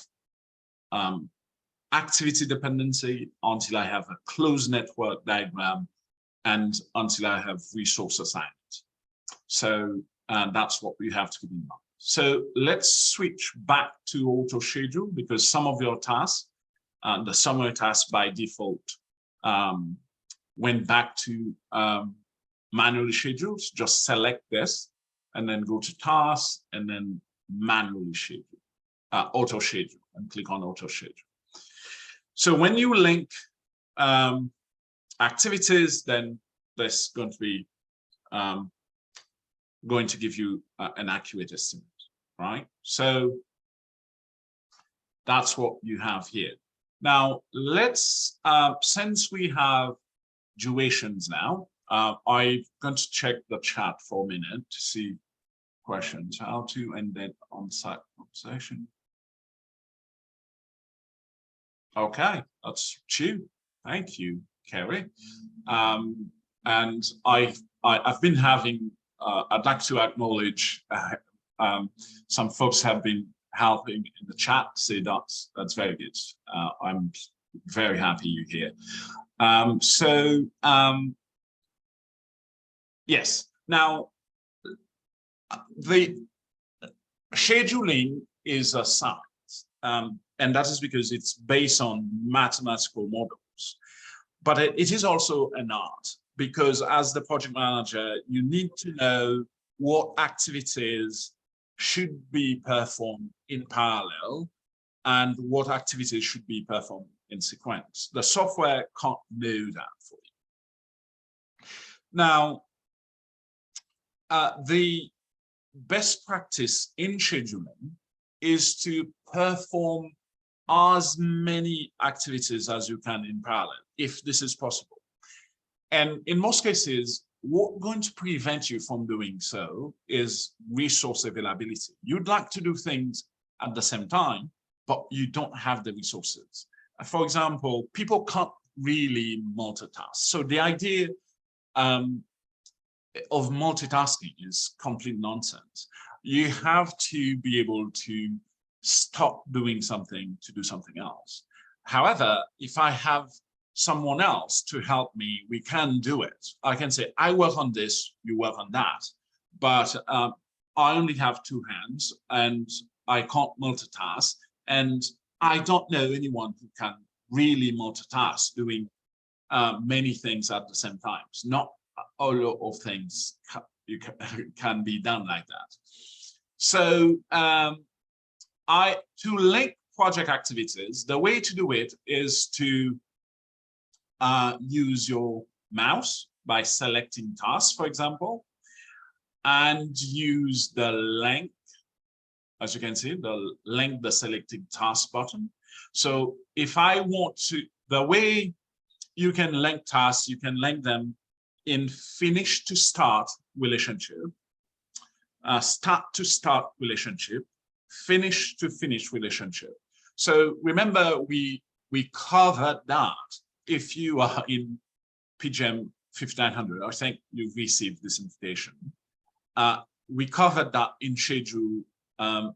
activity dependency, until I have a closed network diagram, and until I have resource assignment. So that's what we have to keep in mind. So let's switch back to auto schedule, because some of your tasks, the summary tasks by default, went back to manually scheduled. Just select this and then go to tasks and then manually schedule, auto schedule, and click on auto schedule. So when you link activities, then this is going to be going to give you an accurate estimate, right? So that's what you have here. Now let's, since we have durations now, I'm going to check the chat for a minute to see questions. How to embed on-site conversation. Okay, that's true. Thank you, Kerry. And I've been having, I'd like to acknowledge some folks have been helping in the chat. So that's very good. I'm very happy you're here. Yes. Now, the scheduling is a science, and that is because it's based on mathematical models. But it is also an art, because as the project manager, you need to know what activities should be performed in parallel and what activities should be performed in sequence. The software can't do that for you. Now, the best practice in scheduling is to perform as many activities as you can in parallel, if this is possible. And in most cases, what's going to prevent you from doing so is resource availability. You'd like to do things at the same time, but you don't have the resources. For example, people can't really multitask. So the idea of multitasking is complete nonsense. You have to be able to stop doing something to do something else. However, if I have someone else to help me, we can do it. I can say, I work on this, you work on that. But I only have two hands and I can't multitask. And I don't know anyone who can really multitask doing many things at the same time. Not all of things can be done like that. So to link project activities, the way to do it is to use your mouse by selecting tasks, for example, and use the link, as you can see, the selected task button. So if I want to, the way you can link tasks, you can link them in finish to start relationship, start to start relationship, finish to finish relationship. So remember, we covered that. If you are in PGM 5900, I think you've received this invitation. We covered that in schedule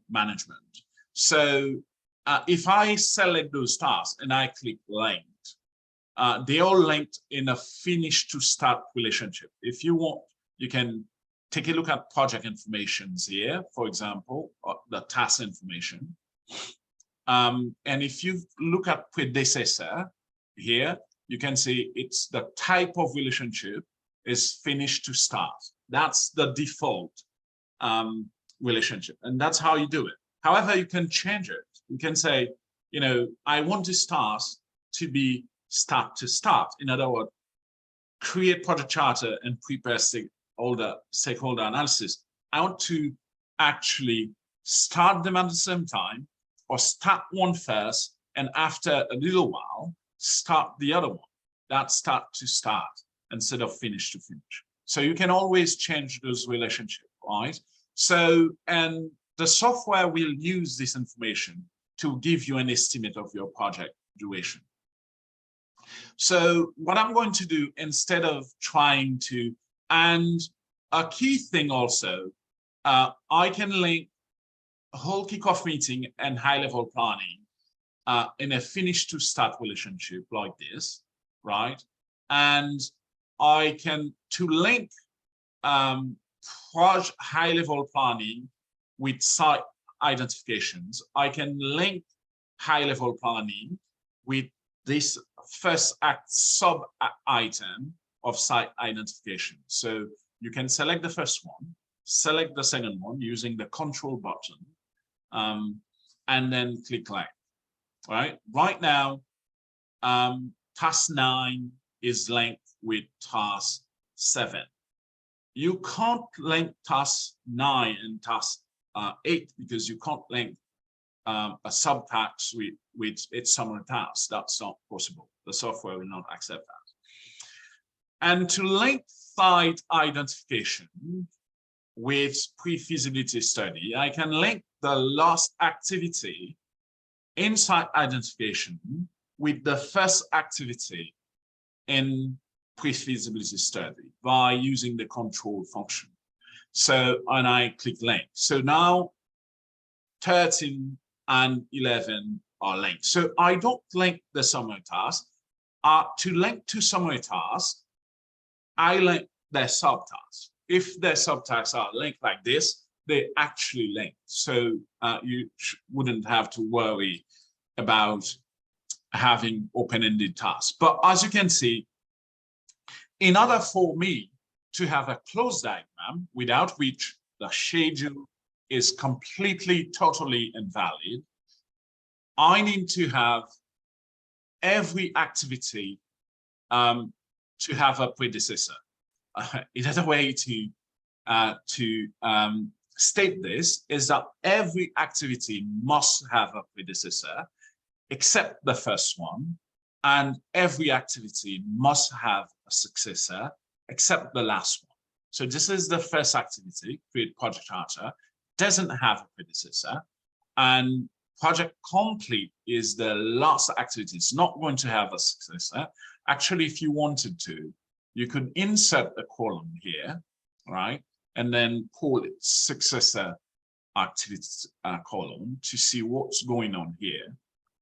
management. So if I select those tasks and I click linked, they are linked in a finish to start relationship. If you want, you can take a look at project informations here, for example, the task information. And if you look at predecessor here, you can see it's the type of relationship is finish to start. That's the default relationship, and that's how you do it. However, you can change it. You can say, you know, I want this task to be start to start. In other words, create project charter and prepare all the stakeholder analysis. I want to actually start them at the same time, or start one first, and after a little while, start the other one. That's start to start instead of finish to finish. So you can always change those relationships, right? So, and the software will use this information to give you an estimate of your project duration. So what I'm going to do, instead of trying to, and a key thing also, I can link a whole kickoff meeting and high-level planning in a finish to start relationship like this, right? And I can, to link high-level planning with site identifications, I can link high-level planning with this first act sub item of site identification. So you can select the first one, select the second one using the control button, and then click link. Right now, task 9 is linked with task 7. You can't link task 9 and task 8 because you can't link a subtask with its summary task. That's not possible. The software will not accept that. And to link site identification with pre-feasibility study, I can link the last activity in site identification with the first activity in pre-feasibility study by using the control function. So, and I click link. So now 13 and 11 are linked. So I don't link the summary task. To link to summary tasks, I link their subtasks. If their subtasks are linked like this, they actually link. So you wouldn't have to worry about having open-ended tasks. But as you can see, in order for me to have a closed diagram without which the schedule is completely, totally invalid, I need to have every activity to have a predecessor. Another way to state this is that every activity must have a predecessor, except the first one, and every activity must have a successor, except the last one. So this is the first activity, create project charter, doesn't have a predecessor, and project complete is the last activity. It's not going to have a successor. Actually, if you wanted to, you could insert a column here, right? And then call it successor activities column to see what's going on here,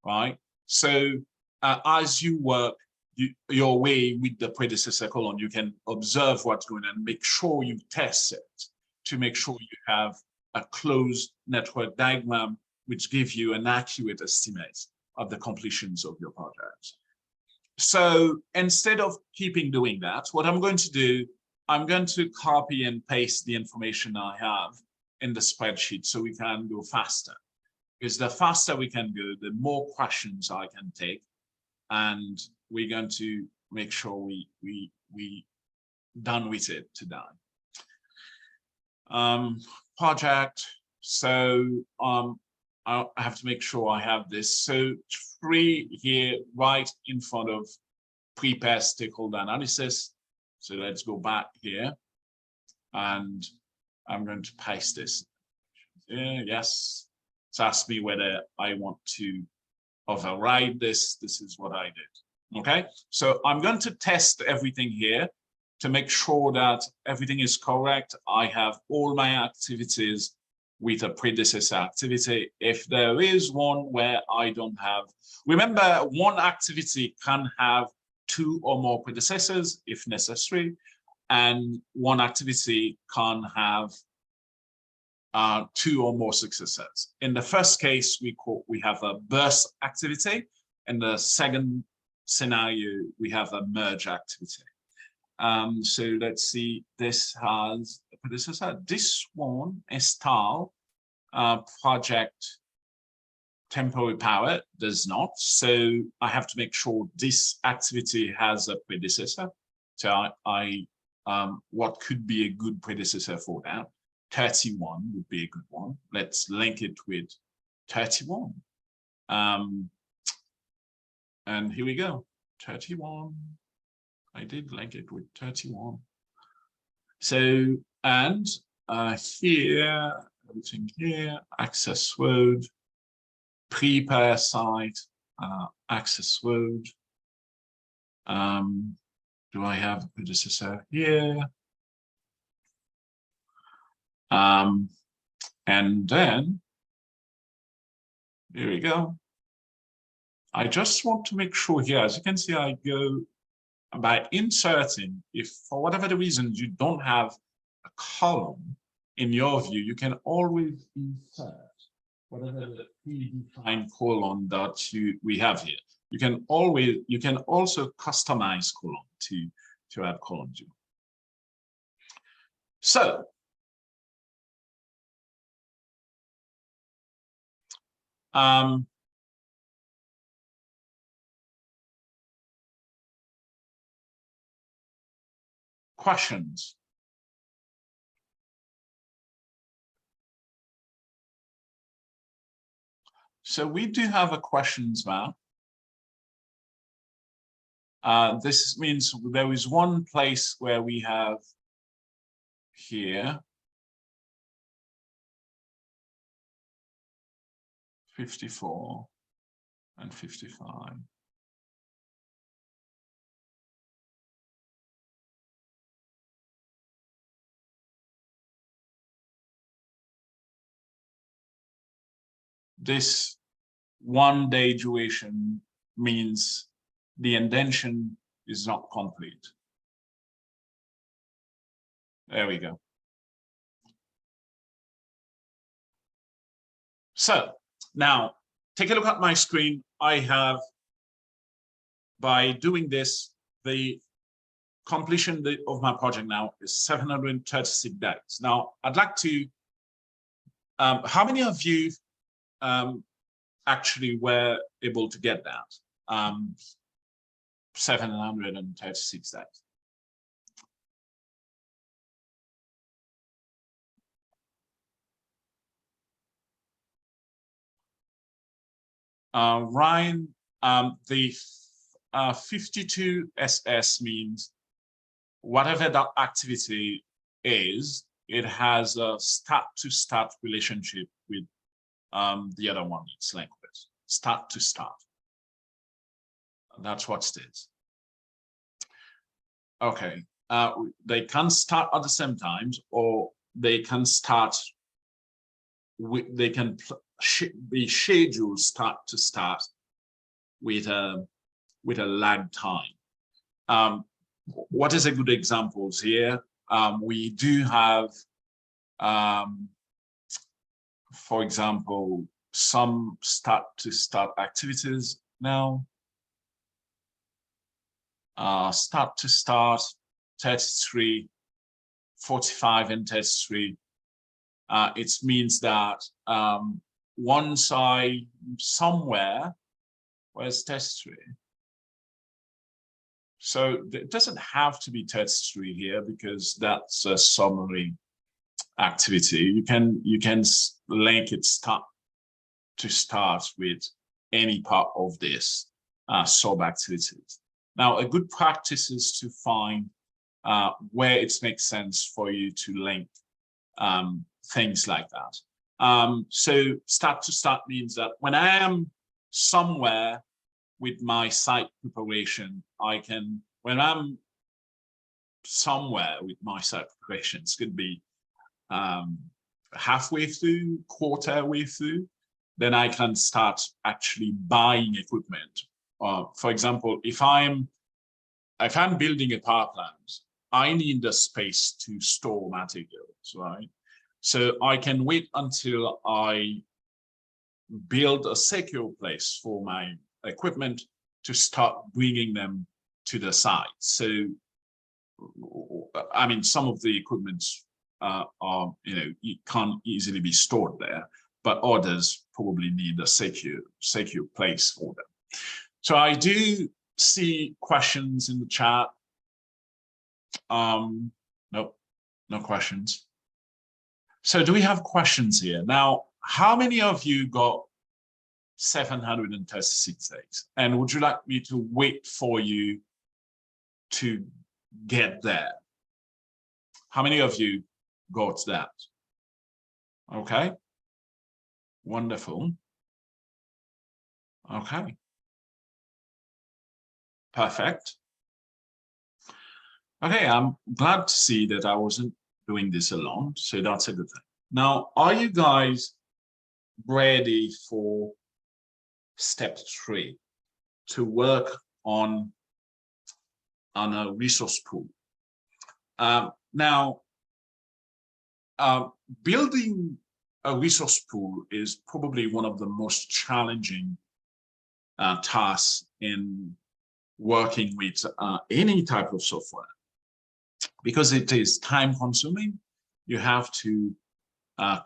right? So as you work your way with the predecessor column, you can observe what's going on and make sure you test it to make sure you have a closed network diagram which gives you an accurate estimate of the completions of your project. So instead of keeping doing that, what I'm going to do, I'm going to copy and paste the information I have in the spreadsheet so we can go faster. Because the faster we can go, the more questions I can take, and we're going to make sure we done with it today. Project. So I have to make sure I have this. So 3 here right in front of prepare stakeholder analysis. So let's go back here, and I'm going to paste this. Yes, it's asked me whether I want to override this. This is what I did. Okay, so I'm going to test everything here to make sure that everything is correct. I have all my activities with a predecessor activity. If there is one where I don't have, remember, one activity can have 2 or more predecessors if necessary, and one activity can have 2 or more successors. In the first case, we have a burst activity. In the second scenario, we have a merge activity. So let's see, this has a predecessor. This one is style project temporary power does not. So I have to make sure this activity has a predecessor. So what could be a good predecessor for that? 31 would be a good one. Let's link it with 31. And here we go, 31. I did link it with 31. So, and here, everything here, access road, prepare site, access road. Do I have a predecessor here? And then, here we go. I just want to make sure here, as you can see, I go by inserting, if for whatever the reason you don't have a column in your view, you can always insert whatever the predefined column that we have here. You can also customize column to add columns. So questions. So we do have a questions now. This means there is one place where we have here 54 and 55. this 1 day duration means the indentation is not complete. There we go. So now take a look at my screen. I have, by doing this, the completion of my project now is 736 days. Now I'd like to, how many of you actually were able to get that? 736 days. Ryan, the 52 SS means whatever that activity is, it has a start-to-start relationship with the other one it's linked with. Start to start. That's what it is. Okay, they can start at the same time, or they can start with, they can be scheduled start to start with a lag time. What is a good examples here? We do have, for example, some start to start activities now. Start to start 33, 45 and 33. It means that once I somewhere, where's 33? So it doesn't have to be 33 here because that's a summary activity. You can link it start to start with any part of this sub activities. Now, a good practice is to find where it makes sense for you to link things like that. So start to start means that when I am somewhere with my site preparation, I can, when I'm somewhere with my site preparations, could be halfway through, quarter way through, then I can start actually buying equipment. For example, if I'm building a power plant, I need the space to store materials, right? So I can wait until I build a secure place for my equipment to start bringing them to the site. So, I mean, some of the equipment are, you know, it can't easily be stored there, but others probably need a secure place for them. So I do see questions in the chat. Nope, no questions. So do we have questions here? Now, how many of you got 736 days? And would you like me to wait for you to get there? How many of you got that? Okay, wonderful. Okay, perfect. Okay, I'm glad to see that I wasn't doing this alone, so that's a good thing. Now, are you guys ready for step 3, to work on a resource pool? Now, building a resource pool is probably one of the most challenging tasks in working with any type of software, because it is time consuming. You have to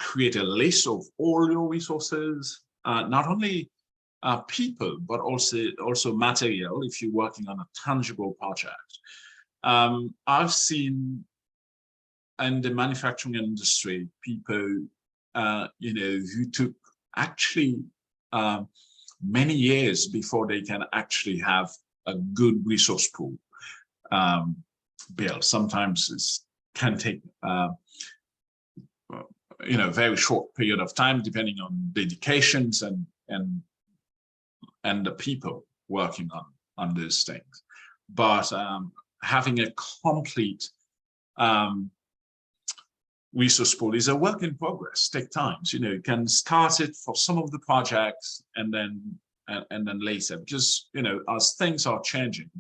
create a list of all your resources, not only people, but also material if you're working on a tangible project. I've seen in the manufacturing industry people, you know, who took actually many years before they can actually have a good resource pool built. Sometimes it can take you know, very short period of time, depending on dedications and the people working on those things. But having a complete resource pool is a work in progress, take times. You can start it for some of the projects and then later, because as things are changing,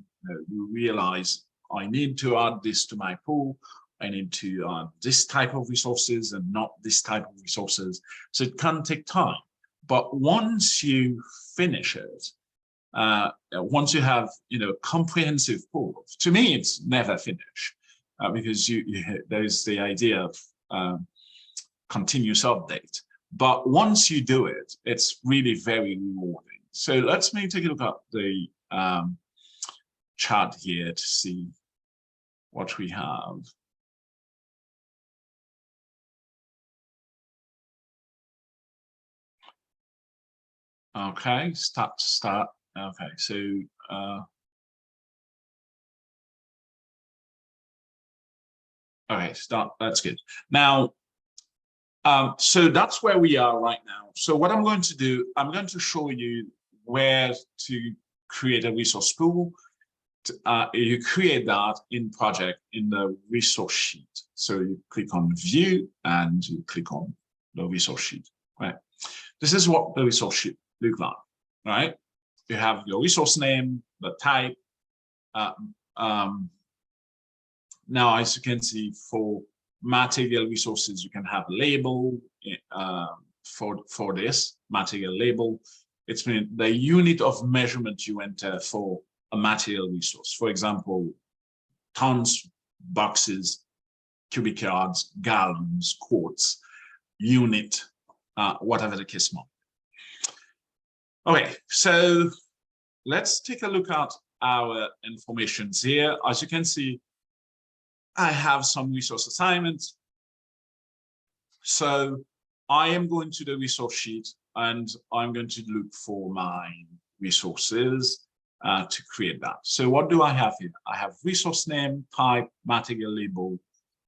you realize I need to add this to my pool. I need to add this type of resources and not this type of resources. So it can take time. But once you finish it, once you have a comprehensive pool, to me it's never finished, because there's the idea of continuous update. But once you do it, it's really very rewarding. So let's take a look at the chart here to see what we have. Okay, start. Okay, so okay, start. That's good. Now, so that's where we are right now. So what I'm going to do, I'm going to show you where to create a resource pool. You create that in project in the resource sheet. So you click on view and you click on the resource sheet. Right. This is what the resource sheet looks like. Right. You have your resource name, the type. Now, as you can see, for material resources, you can have a label for this material label. It's the unit of measurement you enter for a material resource. For example, tons, boxes, cubic yards, gallons, quarts, unit, whatever the case might be. Okay, so let's take a look at our informations here. As you can see, I have some resource assignments. So I am going to the resource sheet and I'm going to look for my resources to create that. So what do I have here? I have resource name, type, material label,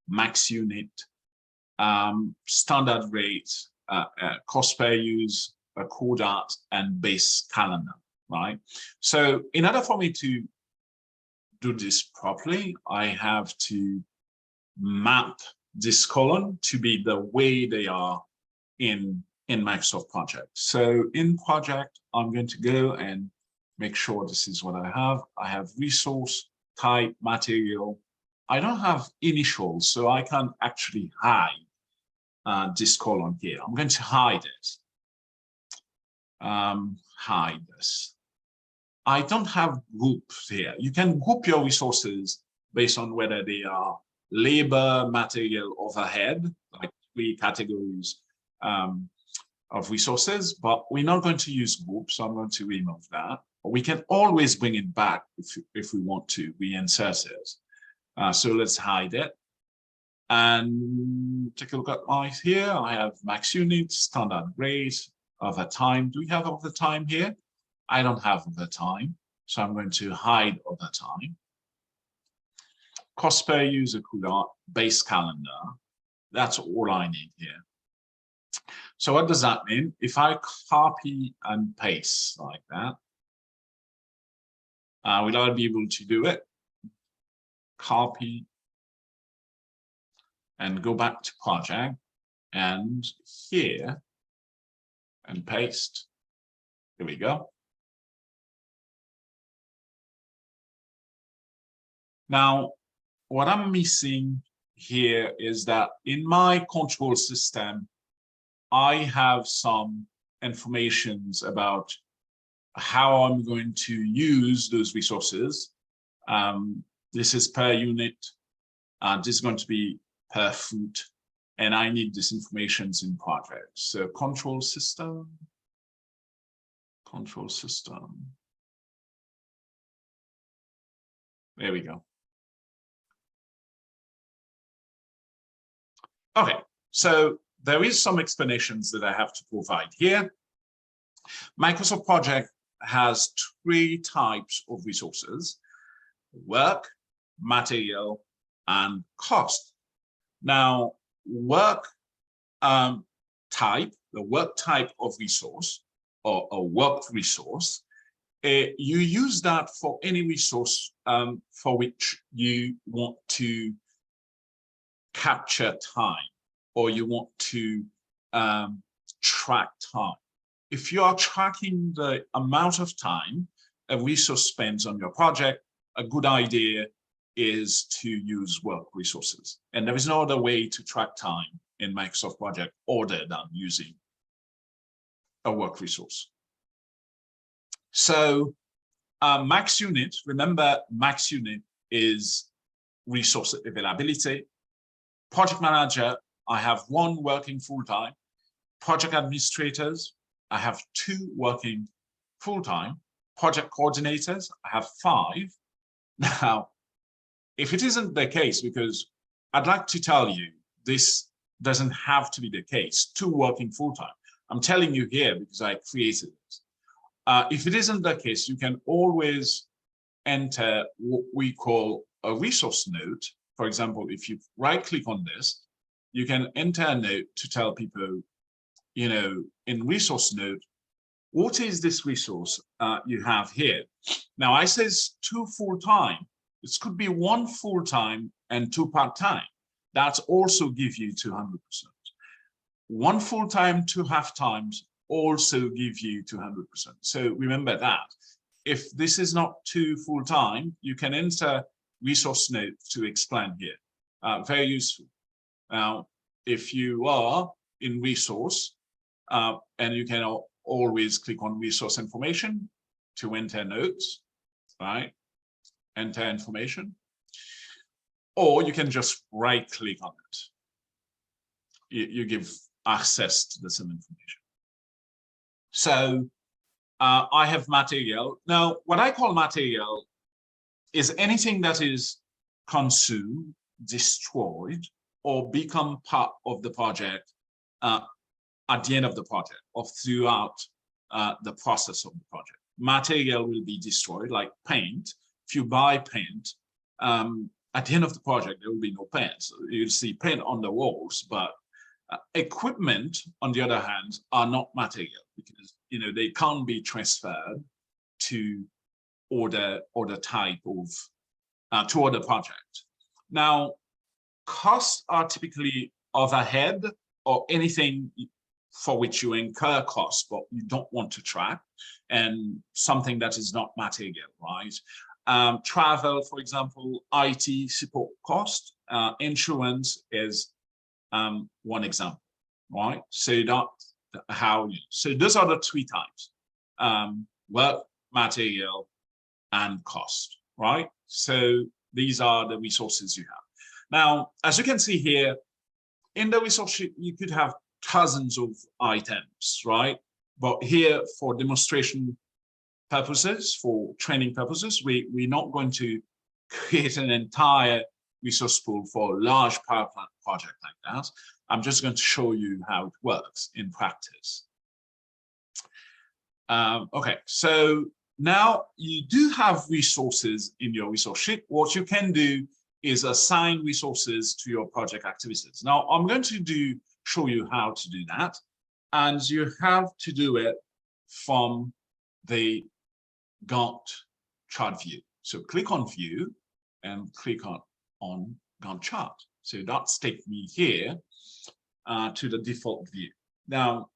max unit, standard rate, cost per use, a code art, and base calendar, right? So in order for me to do this properly, I have to map this column to be the way they are in Microsoft Project. So in Project, I'm going to go and make sure this is what I have. I have resource, type, material. I don't have initials, so I can actually hide this column here. I'm going to hide it. Hide this. I don't have groups here. You can group your resources based on whether they are labor, material, overhead, like 3 categories of resources, but we're not going to use groups, so I'm going to remove that. But we can always bring it back if we want to reinsert it. So let's hide it. And take a look at my here. I have max unit, standard rate, overtime. Do we have overtime here? I don't have overtime, so I'm going to hide overtime. Cost per user could base calendar. That's all I need here. So what does that mean? If I copy and paste like that, will I be able to do it? Copy and go back to project and here and paste. Here we go. Now, what I'm missing here is that in my control system, I have some informations about how I'm going to use those resources. This is per unit. This is going to be per foot. And I need this information in project. So control system. There we go. Okay, so there is some explanations that I have to provide here. Microsoft Project has 3 types of resources: work, material, and cost. Now, work type, the work type of resource, or a worked resource, you use that for any resource for which you want to capture time. or you want to track time. If you are tracking the amount of time a resource spends on your project, a good idea is to use work resources. And there is no other way to track time in Microsoft Project other than using a work resource. So max unit, remember max unit is resource availability. Project manager, I have 1 working full-time. Project administrators, I have 2 working full-time. Project coordinators, I have 5. Now, if it isn't the case, because I'd like to tell you, this doesn't have to be the case, 2 working full-time. I'm telling you here because I created it. If it isn't the case, you can always enter what we call a resource note. For example, if you right-click on this, you can enter a note to tell people, you know, in resource note, what is this resource you have here? Now, I says 2 full-time. It could be 1 full-time and 2 part-time. That also give you 200%. 1 full-time, 2 half-times also give you 200%. So remember that. If this is not 2 full-time, you can enter resource note to explain here. Very useful. Now, if you are in resource, and you can always click on resource information to enter notes, right? Enter information. Or you can just right-click on it. You give access to the same information. So I have material. Now, what I call material is anything that is consumed, destroyed, or become part of the project at the end of the project or throughout the process of the project. Material will be destroyed, like paint. If you buy paint, at the end of the project, there will be no paint. So you'll see paint on the walls, but equipment, on the other hand, are not material because, you know, they can't be transferred to other type of to other project. Now, costs are typically overhead or anything for which you incur costs, but you don't want to track, and something that is not material, right? Travel, for example, IT support cost, insurance is one example, right? So that's how you, so those are the 3 types, work, material, and cost, right? So these are the resources you have. Now, as you can see here, in the resource sheet, you could have dozens of items, right? But here, for demonstration purposes, for training purposes, we're not going to create an entire resource pool for a large power plant project like that. I'm just going to show you how it works in practice. Okay, so now you do have resources in your resource sheet. What you can do is assign resources to your project activities. Now, I'm going to show you how to do that, and you have to do it from the Gantt chart view. So click on view and click on Gantt chart. So that's take me here to the default view. Now,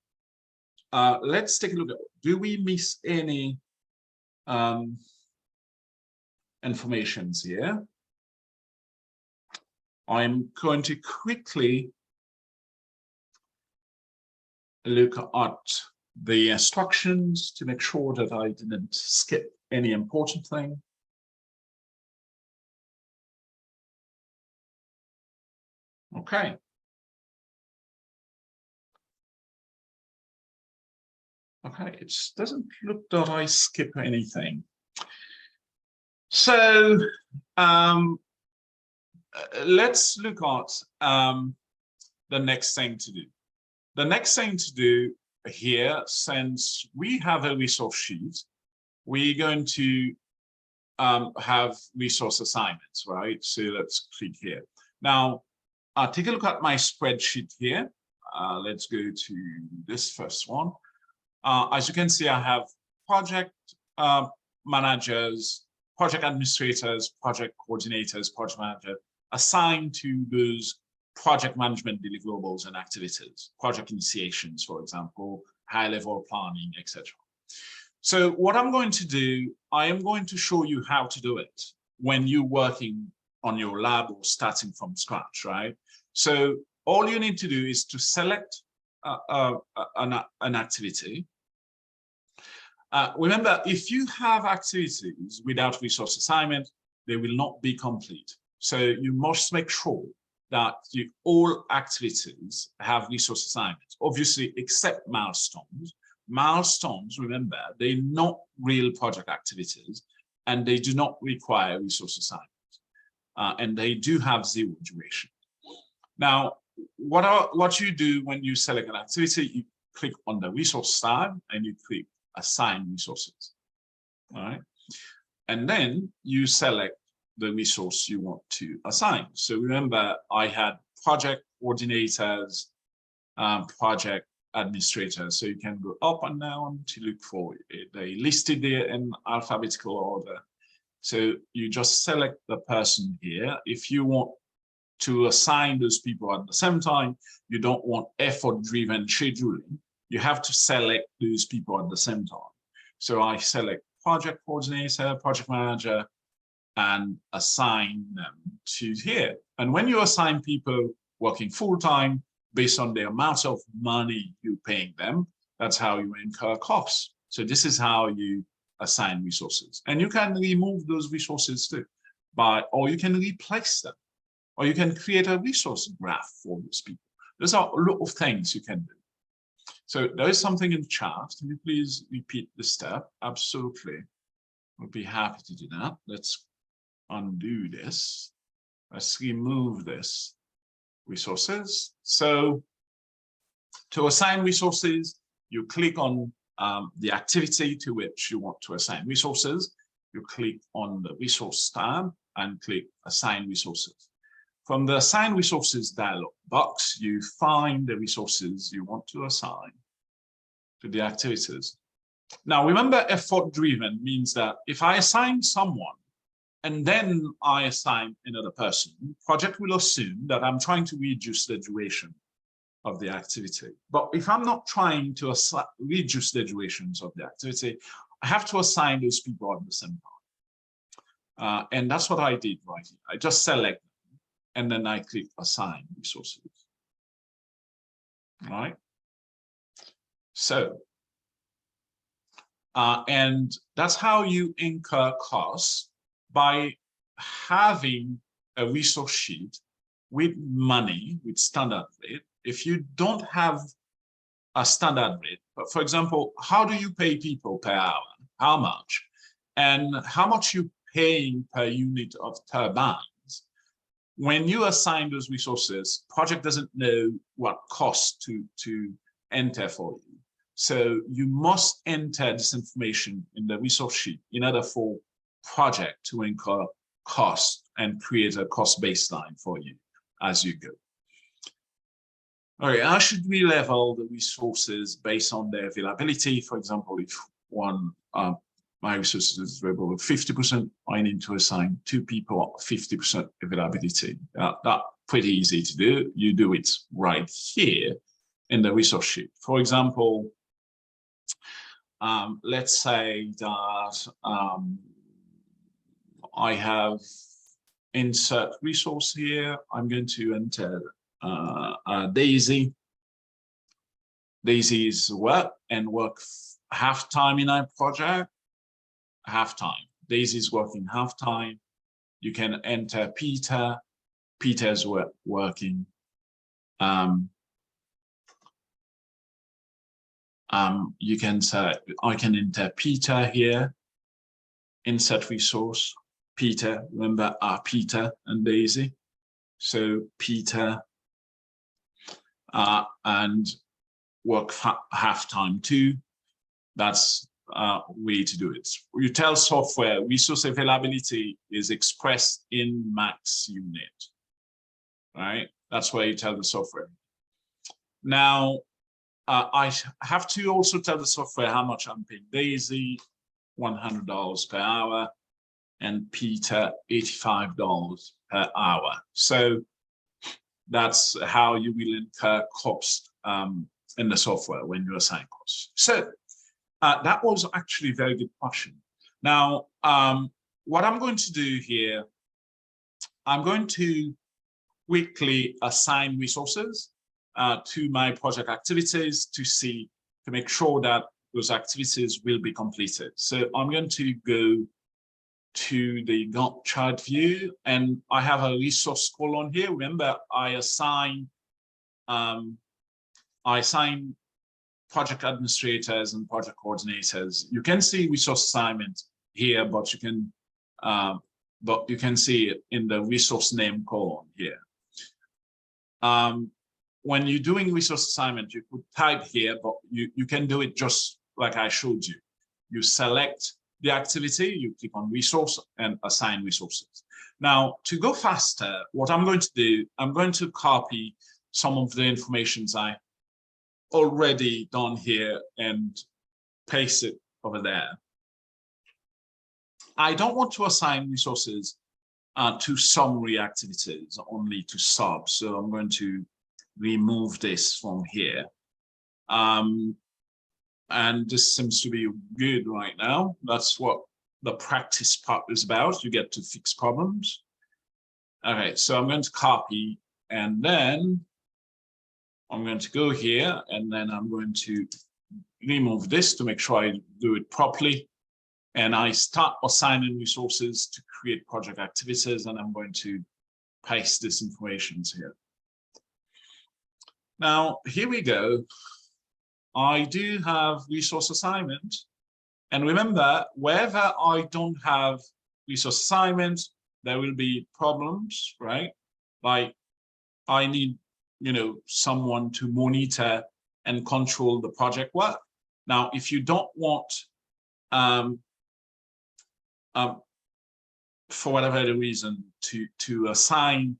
let's take a look at, do we miss any informations here? I'm going to quickly look at the instructions to make sure that I didn't skip any important thing. Okay. Okay, it doesn't look that I skip anything. So let's look at the next thing to do. The next thing to do here, since we have a resource sheet, we're going to have resource assignments, right? So let's click here. Now, take a look at my spreadsheet here. Let's go to this first one. As you can see, I have project managers, project administrators, project coordinators, project manager assigned to those project management deliverables and activities, project initiations, for example, high-level planning, etc. So what I'm going to do, I am going to show you how to do it when you're working on your lab or starting from scratch, right? So all you need to do is to select an activity. Remember, if you have activities without resource assignment, they will not be complete. So you must make sure that all activities have resource assignments, obviously, except milestones. Milestones, remember, they're not real project activities, and they do not require resource assignments, and they do have 0 duration. Now, what you do when you select an activity, you click on the resource tab and you click assign resources, all right? And then you select the resource you want to assign. So remember, I had project coordinators, project administrators. So you can go up and down to look for it. They listed there in alphabetical order. So you just select the person here. If you want to assign those people at the same time, you don't want effort-driven scheduling, you have to select those people at the same time. So I select project coordinator, project manager, and assign them to here. And when you assign people working full-time based on the amount of money you're paying them, that's how you incur costs. So this is how you assign resources. And you can remove those resources too, or you can replace them, or you can create a resource graph for those people. There's a lot of things you can do. So there is something in the chat. Can you please repeat the step? Absolutely. We'll be happy to do that. Let's undo this. Let's remove this resources. So to assign resources, you click on the activity to which you want to assign resources. You click on the resource tab and click assign resources. From the assign resources dialog box, you find the resources you want to assign to the activities. Now, remember, effort-driven means that if I assign someone and then I assign another person, project will assume that I'm trying to reduce the duration of the activity. But if I'm not trying to reduce the durations of the activity, I have to assign those people at the same time. And that's what I did right here. I just select them, and then I click assign resources. All right. So, and that's how you incur costs, by having a resource sheet with money, with standard rate. If you don't have a standard rate, but for example, how do you pay people per hour? How much? And how much you paying per unit of turbines? When you assign those resources, project doesn't know what cost to enter for you. So you must enter this information in the resource sheet in order for project to incur cost and create a cost baseline for you as you go. All right, how should we level the resources based on their availability? For example, if one my resources is available with 50%, I need to assign 2 people 50% availability. That's pretty easy to do. You do it right here in the resource sheet. For example, let's say that I have insert resource here. I'm going to enter Daisy. Daisy is work half time in our project. Half time. Daisy is working half time. You can enter Peter. Peter's working. You can say I can enter Peter here. Insert resource. Peter. Remember, Peter and Daisy. So Peter and work half time too. That's way to do it. You tell software resource availability is expressed in max unit, right? That's where you tell the software. Now, I have to also tell the software how much I'm paying Daisy, $100 per hour, and Peter, $85 per hour. So That's how you will incur cost in the software when you assign costs. So that was actually a very good question. Now, what I'm going to do here, I'm going to quickly assign resources to my project activities to make sure that those activities will be completed. So I'm going to go to the Gantt chart view, and I have a resource column here. Remember, I assign project administrators and project coordinators. You can see resource assignment here, but you can see it in the resource name column here. When you're doing resource assignment, you could type here, but you can do it just like I showed you. You select the activity, you click on resource and assign resources. Now, to go faster, what I'm going to do, I'm going to copy some of the informations I already done here and paste it over there. I don't want to assign resources to summary activities, only to sub. So I'm going to remove this from here. And this seems to be good right now. That's what the practice part is about. You get to fix problems. Okay, so I'm going to copy, and then I'm going to go here, and then I'm going to remove this to make sure I do it properly. And I start assigning resources to create project activities, and I'm going to paste this information here. Now, here we go. I do have resource assignment. And remember, wherever I don't have resource assignment, there will be problems, right? Like I need, someone to monitor and control the project work. Now, if you don't want, for whatever the reason, to assign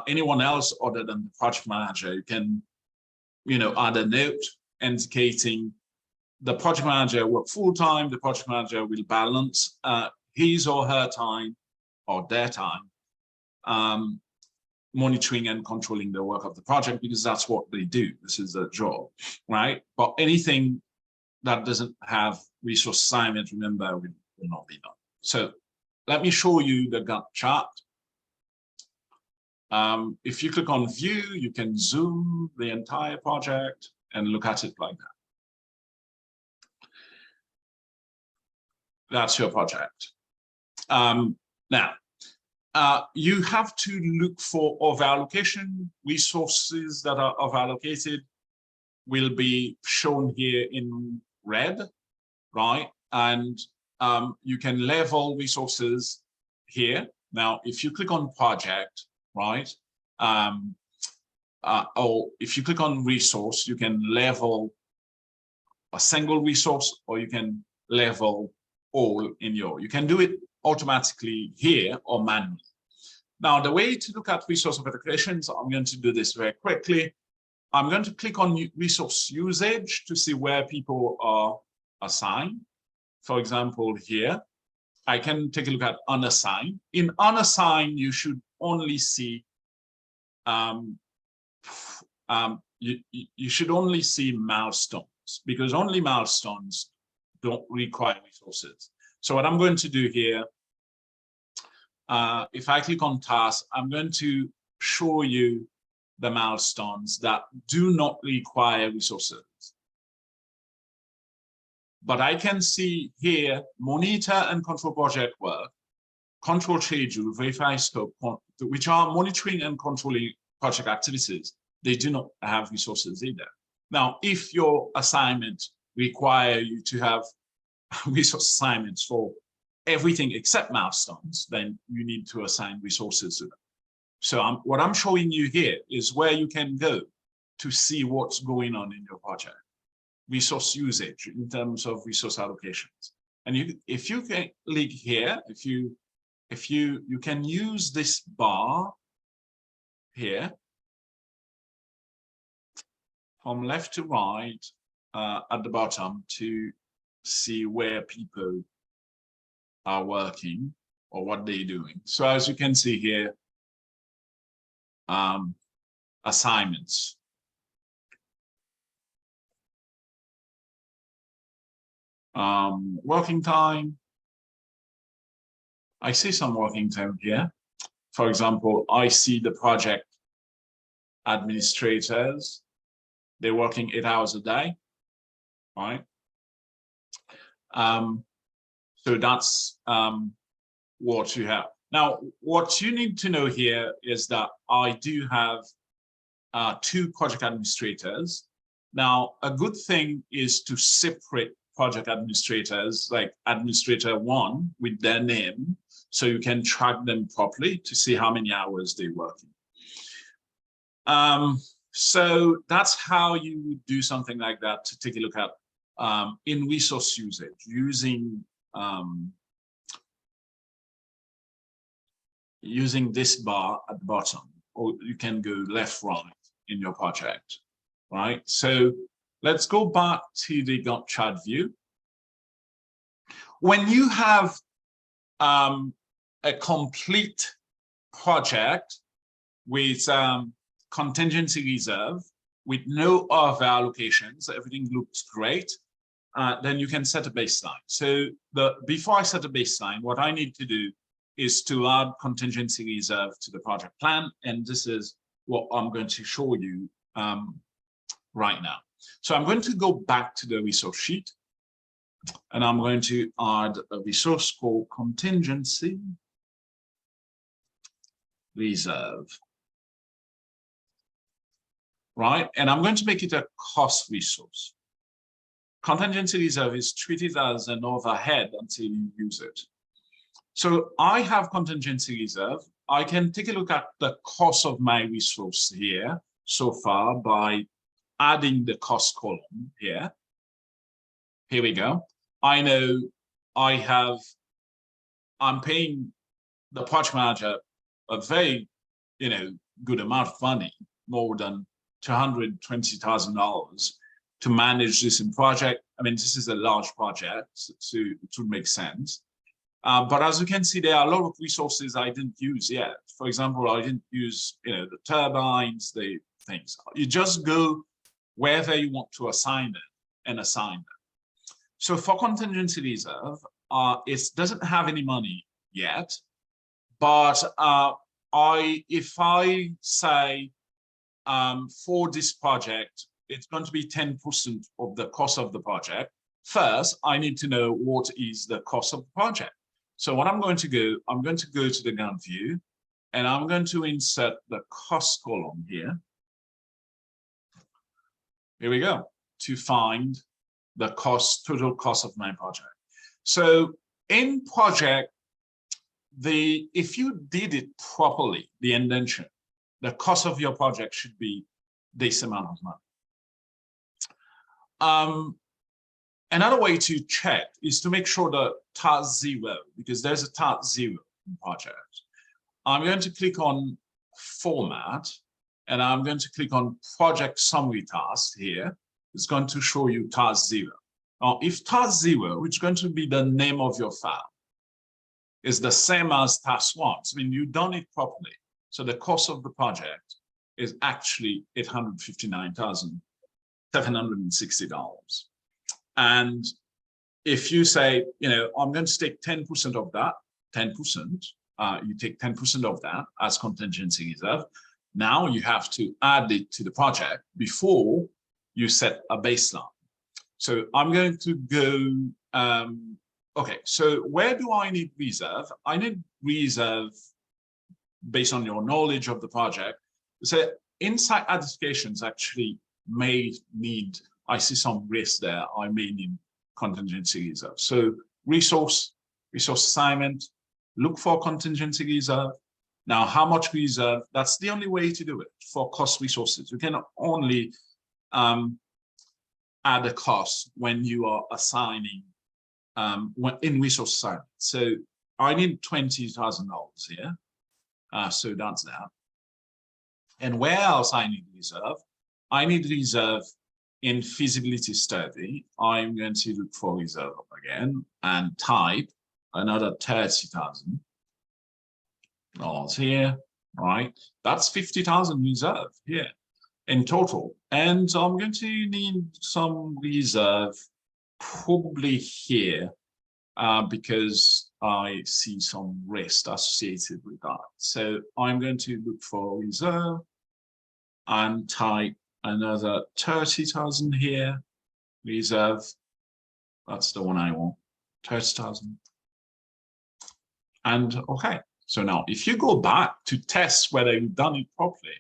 anyone else other than the project manager, you can, add a note indicating the project manager work full-time, the project manager will balance his or her time or their time monitoring and controlling the work of the project, because that's what they do. This is their job, right? But anything that doesn't have resource assignment, remember, will not be done. So let me show you the Gantt chart. If you click on view, you can zoom the entire project and look at it like that. That's your project. Now, you have to look for overallocation. Resources that are overallocated will be shown here in red, right? And you can level resources here. Now, if you click on project, right? Or if you click on resource, you can level a single resource, or you can level all in you can do it automatically here or manually. Now, the way to look at resource allocations, I'm going to do this very quickly. I'm going to click on resource usage to see where people are assigned. For example, here, I can take a look at unassigned. In unassigned, you should only see you should only see milestones, because only milestones don't require resources. So what I'm going to do here, if I click on task, I'm going to show you the milestones that do not require resources. But I can see here, monitor and control project work, control schedule, verify scope, which are monitoring and controlling project activities. They do not have resources either. Now, if your assignment require you to have resource assignments for everything except milestones, then you need to assign resources to them. So what I'm showing you here is where you can go to see what's going on in your project. Resource usage in terms of resource allocations. And if you can click here, you can use this bar here from left to right at the bottom to see where people are working or what they're doing. So as you can see here, assignments. Working time. I see some working time here. For example, I see the project administrators. They're working 8 hours a day, right? So that's what you have. Now, what you need to know here is that I do have 2 project administrators. Now, a good thing is to separate project administrators, like administrator 1 with their name, so you can track them properly to see how many hours they're working. So that's how you would do something like that, to take a look at in resource usage, using using this bar at the bottom, or you can go left, right in your project, right? So let's go back to the Gantt chart view. When you have a complete project with contingency reserve, with no other allocations, everything looks great, then you can set a baseline. So before I set a baseline, what I need to do is to add contingency reserve to the project plan. And this is what I'm going to show you right now. So I'm going to go back to the resource sheet, and I'm going to add a resource called contingency reserve, right? And I'm going to make it a cost resource. Contingency reserve is treated as an overhead until you use it. So I have contingency reserve. I can take a look at the cost of my resource here so far by adding the cost column here. Here we go. I know I'm paying the project manager a very, good amount of money, more than $220,000 to manage this in project. I mean, this is a large project, so it would make sense. But as you can see, there are a lot of resources I didn't use yet. For example, I didn't use, the turbines, the things. You just go wherever you want to assign them and assign them. So for contingency reserve, it doesn't have any money yet, but if I say for this project, it's going to be 10% of the cost of the project. First, I need to know what is the cost of the project. So what I'm going to do, I'm going to go to the Gantt view, and I'm going to insert the cost column here. Here we go, to find the total cost of my project. So in project, if you did it properly, the indention, the cost of your project should be this amount of money. Another way to check is to make sure the task 0, because there's a task 0 in project. I'm going to click on format, and I'm going to click on project summary task here. It's going to show you task 0. Now, if task 0, which is going to be the name of your file, is the same as task 1, I mean, you've done it properly. So the cost of the project is actually $859,760. And if you say, I'm going to take 10% of that, 10%, you take 10% of that as contingency reserve. Now you have to add it to the project before you set a baseline. So I'm going to go, okay, so where do I need reserve? I need reserve based on your knowledge of the project. So inside identifications actually may need, I see some risk there, I may need contingency reserve. So resource assignment, look for contingency reserve. Now, how much reserve? That's the only way to do it for cost resources. You can only add a cost when you are assigning in resource assignment. So I need $20,000 here. So that's that. And where else I need reserve? I need reserve in feasibility study. I'm going to look for reserve again and type another $30,000 here. right? That's 50,000 reserve here in total. And I'm going to need some reserve probably here because I see some risk associated with that. So I'm going to look for reserve and type another 30,000 here, reserve. That's the one I want, 30,000. And okay, so now if you go back to test whether you've done it properly,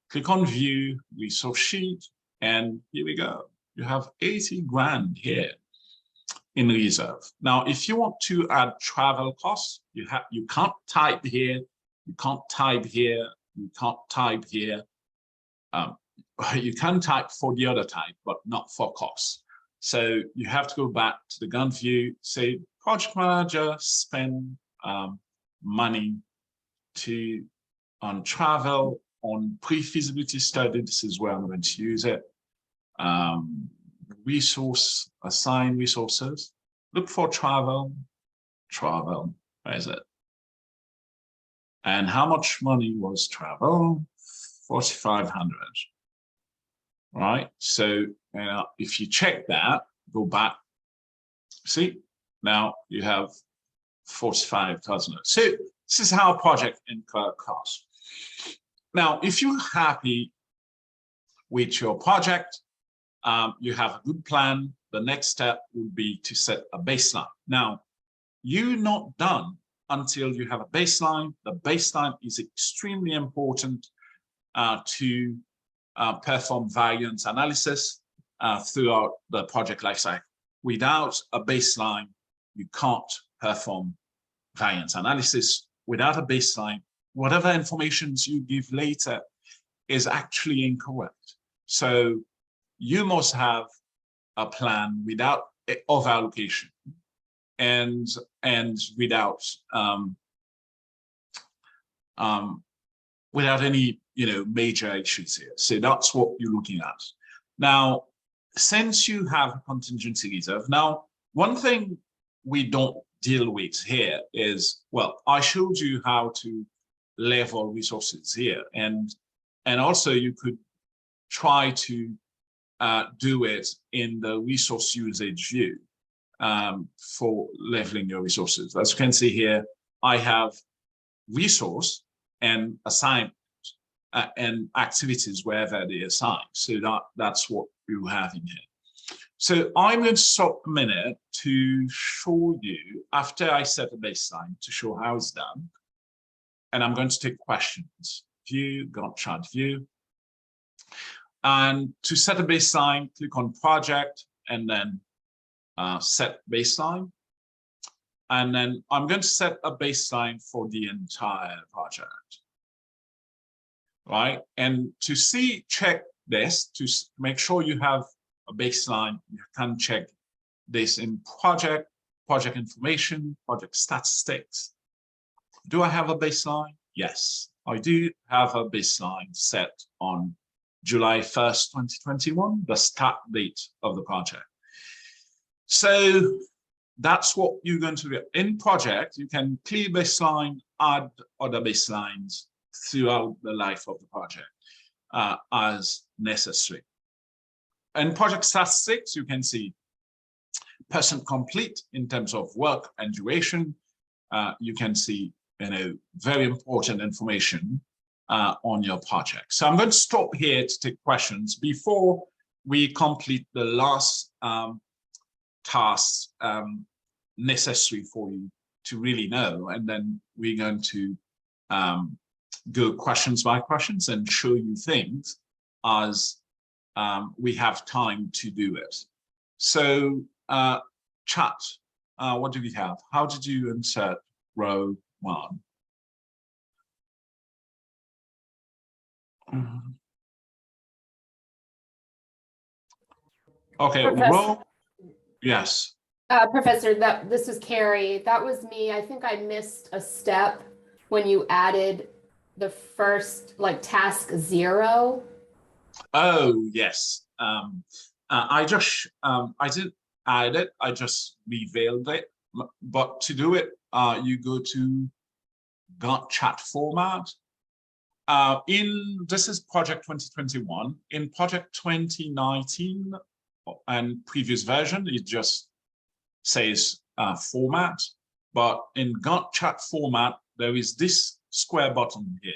click on view, resource sheet, and here we go. You have 80 grand here in reserve. Now, if you want to add travel costs, you can't type here, you can't type here, you can't type here. You can type for the other type, but not for costs. So you have to go back to the gun view, say project manager, spend money on travel, on pre-feasibility study. This is where I'm going to use it. Resource, assign resources, look for travel, where is it? And how much money was travel? 4,500, right? So if you check that, go back, see, now you have 45,000. So this is how project incur costs. Now, if you're happy with your project, you have a good plan, the next step would be to set a baseline. Now, you're not done until you have a baseline. The baseline is extremely important to perform variance analysis throughout the project lifecycle. Without a baseline, you can't perform variance analysis. Without a baseline, whatever information you give later is actually incorrect. So you must have a plan without overallocation and without without any major issues here. So that's what you're looking at. Now, since you have contingency reserve, now one thing we don't deal with here is, well, I showed you how to level resources here, and also you could try to do it in the resource usage view for leveling your resources. As you can see here, I have resource and assignment and activities wherever they assign. So that's what you have in here. So I'm going to stop a minute to show you, after I set a baseline, to show how it's done. And I'm going to take questions. View, Gantt chart view. And to set a baseline, click on project and then set baseline. And then I'm going to set a baseline for the entire project. Right? And to check this, to make sure you have a baseline, you can check this in project information, project statistics. Do I have a baseline? Yes, I do have a baseline set on July 1st, 2021, the start date of the project. So that's what you're going to do. In project, you can clear baseline, add other baselines throughout the life of the project as necessary. In project statistics, you can see percent complete in terms of work and duration. You can see very important information on your project. So I'm going to stop here to take questions before we complete the last tasks necessary for you to really know, and then we're going to go questions by questions and show you things as we have time to do it. So chat, what do we have? How did you insert row 1? Okay, row, yes. Professor, this is Carrie. That was me. I think I missed a step when you added the first, task 0. Oh, yes. I didn't add it. I just revealed it. But to do it, you go to Gantt chat format, This is project 2021. In project 2019 and previous version, it just says format, but in Gantt chart format, there is this square button here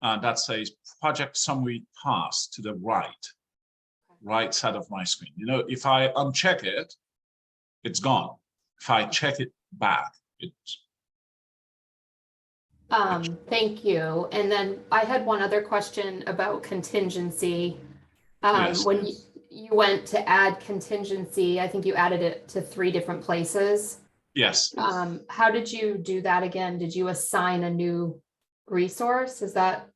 that says project summary task to the right side of my screen. You know, if I uncheck it, it's gone. If I check it back, it's thank you. And then I had one other question about contingency. Yes. When you went to add contingency, I think you added it to 3 different places. yes. How did you do that again? Did you assign a new resource? Is that?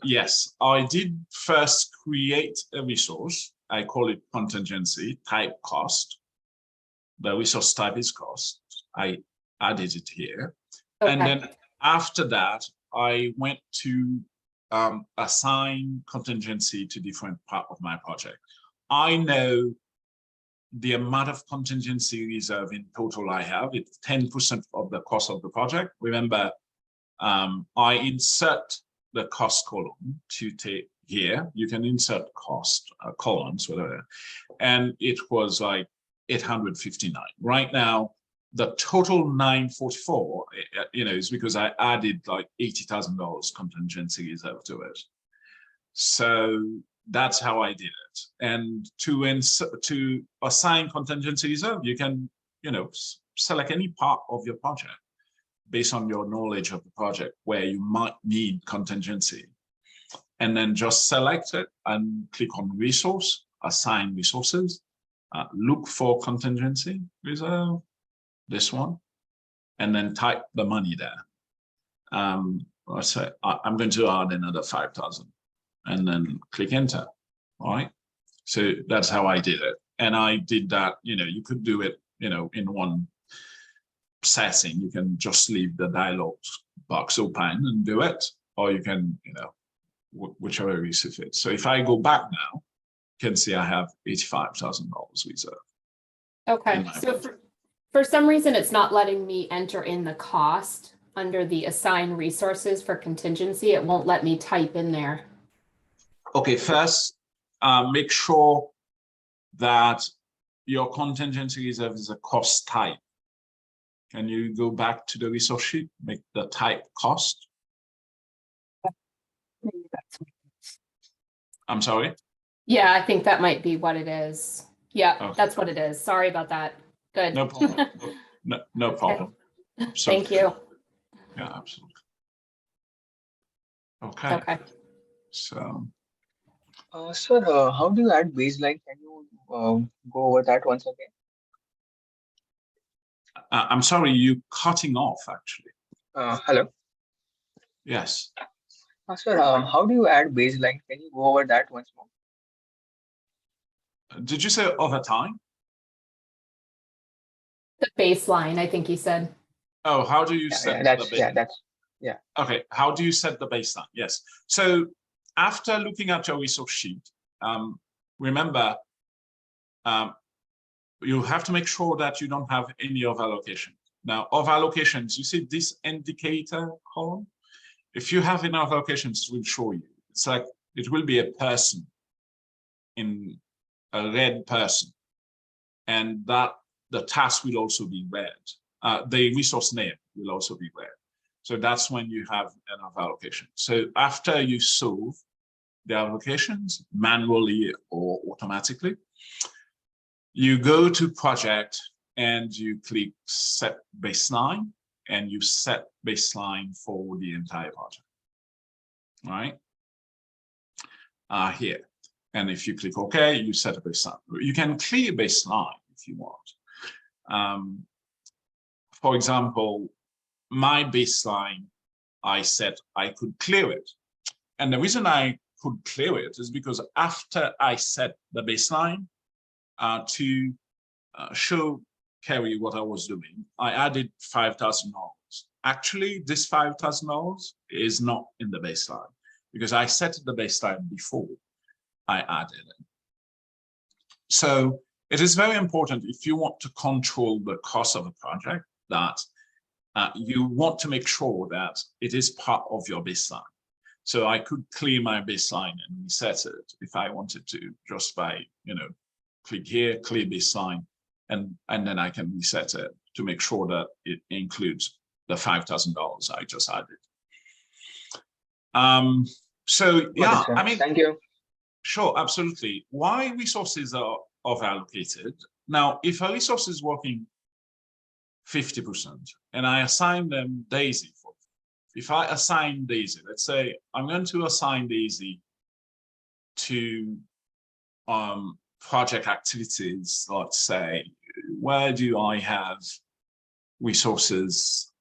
Yes, I did first create a resource. I call it contingency type cost. The resource type is cost. I added it here. Okay. And then after that, I went to assign contingency to different part of my project. I know the amount of contingency reserve in total I have. It's 10% of the cost of the project. Remember, I insert the cost column to take here. You can insert cost columns, whatever. And it was like 859. Right now, the total 944, you know, is because I added like $80,000 contingency reserve to it. So that's how I did it. And to assign contingency reserve, you can, you know, select any part of your project based on your knowledge of the project where you might need contingency. And then just select it and click on resource, assign resources, look for contingency reserve, this one, and then type the money there. I say I'm going to add another 5,000 and then click enter. All right. So that's how I did it. And I did that, you know, you could do it, you know, in one setting. You can just leave the dialog box open and do it, or you can, you know, whichever is fit. So if I go back now, you can see I have $85,000 reserve. Okay. So for some reason, it's not letting me enter in the cost under the assign resources for contingency. It won't let me type in there. Okay, first, make sure that your contingency reserve is a cost type. Can you go back to the resource sheet, make the type cost? I'm sorry? Yeah, I think that might be what it is. Yeah, Okay. that's what it is. Sorry about that. Good. No problem. No problem. Thank you. Yeah, absolutely. Okay. Okay. So, Sir, how do you add baseline? Can you go over that once again? I'm sorry, you cutting off actually. Hello. Yes. Sir, how do you add baseline? Can you go over that once more? Did you say over time? The baseline, I think you said. Oh, how do you set the baseline? Okay, how do you set the baseline? Yes. So after looking at your resource sheet, remember, you have to make sure that you don't have any of allocations. Now, of allocations, you see this indicator column? If you have enough allocations, it will show you. It's like, it will be a person in a red person. And that the task will also be red. The resource name will also be red. So that's when you have enough allocation. So after you solve the allocations manually or automatically, you go to project and you click set baseline and you set baseline for the entire project. All right. Here. And if you click OK, you set a baseline. You can clear baseline if you want. For example, my baseline, I said I could clear it. And the reason I could clear it is because after I set the baseline to show Kerry what I was doing, I added $5,000. Actually, this $5,000 is not in the baseline because I set the baseline before I added it. So it is very important if you want to control the cost of a project that you want to make sure that it is part of your baseline. So I could clear my baseline and reset it if I wanted to, just by, click here, clear baseline, and then I can reset it to make sure that it includes the $5,000 I just added. So yeah, I mean, thank you. sure, absolutely. Why resources are allocated? Now, if a resource is working 50% and I assign them Daisy for, if I assign Daisy, let's say I'm going to assign Daisy to project activities, let's say, where do I have resources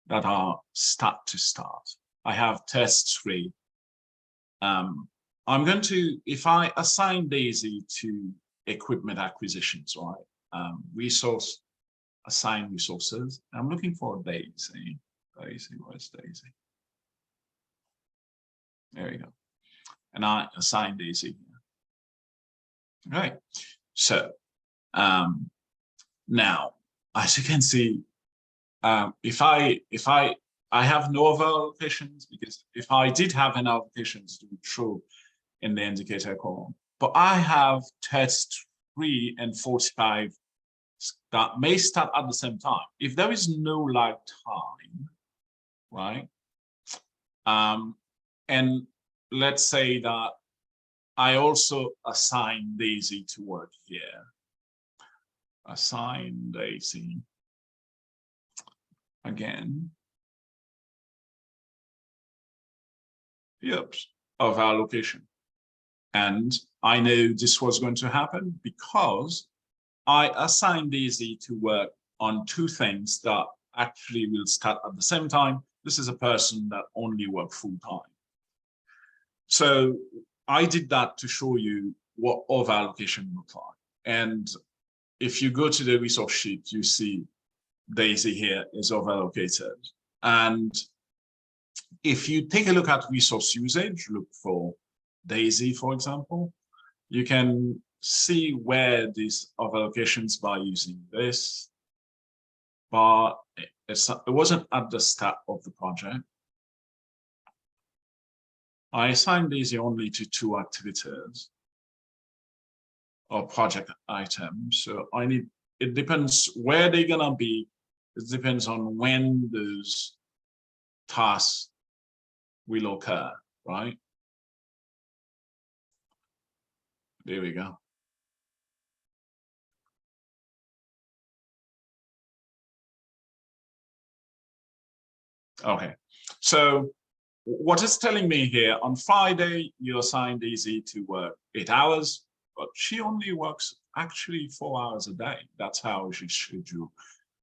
that are start to start? I have test 3. I'm going to, if I assign Daisy to equipment acquisitions, right? Resource, assign resources. I'm looking for Daisy. Daisy, where's Daisy? There we go. And I assign Daisy here. Right. So now, as you can see, if I have no other allocations, because if I did have an allocations to show in the indicator column, but I have test 3 and 45 that may start at the same time. If there is no lag time, right? And let's say that I also assign Daisy to work here. Assign Daisy again. Yep, of our location. And I know this was going to happen because I assigned Daisy to work on 2 things that actually will start at the same time. This is a person that only works full time. So I did that to show you what overallocation looks like. And if you go to the resource sheet, you see Daisy here is overallocated. And if you take a look at resource usage, look for Daisy, for example, you can see where these overallocations by using this, but it wasn't at the start of the project. I assigned Daisy only to 2 activities or project items. So I need, it depends where they're gonna be. It depends on when those tasks will occur, right? There we go. Okay, so what it's telling me here, on Friday, you assigned Daisy to work 8 hours, but she only works actually 4 hours a day. That's how she's scheduled.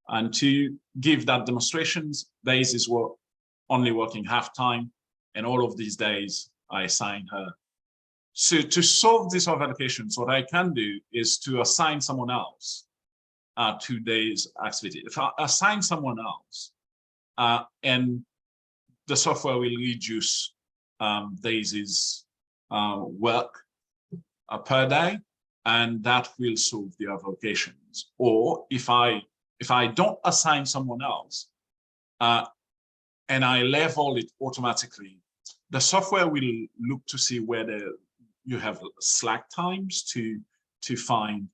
And to give that demonstrations, Daisy's only working half time, and all of these days I assign her. So to solve these allocations, what I can do is to assign someone else 2 days activity. If I assign someone else, and the software will reduce Daisy's work per day, and that will solve the allocations. Or if I don't assign someone else and I level it automatically, the software will look to see whether you have slack times to find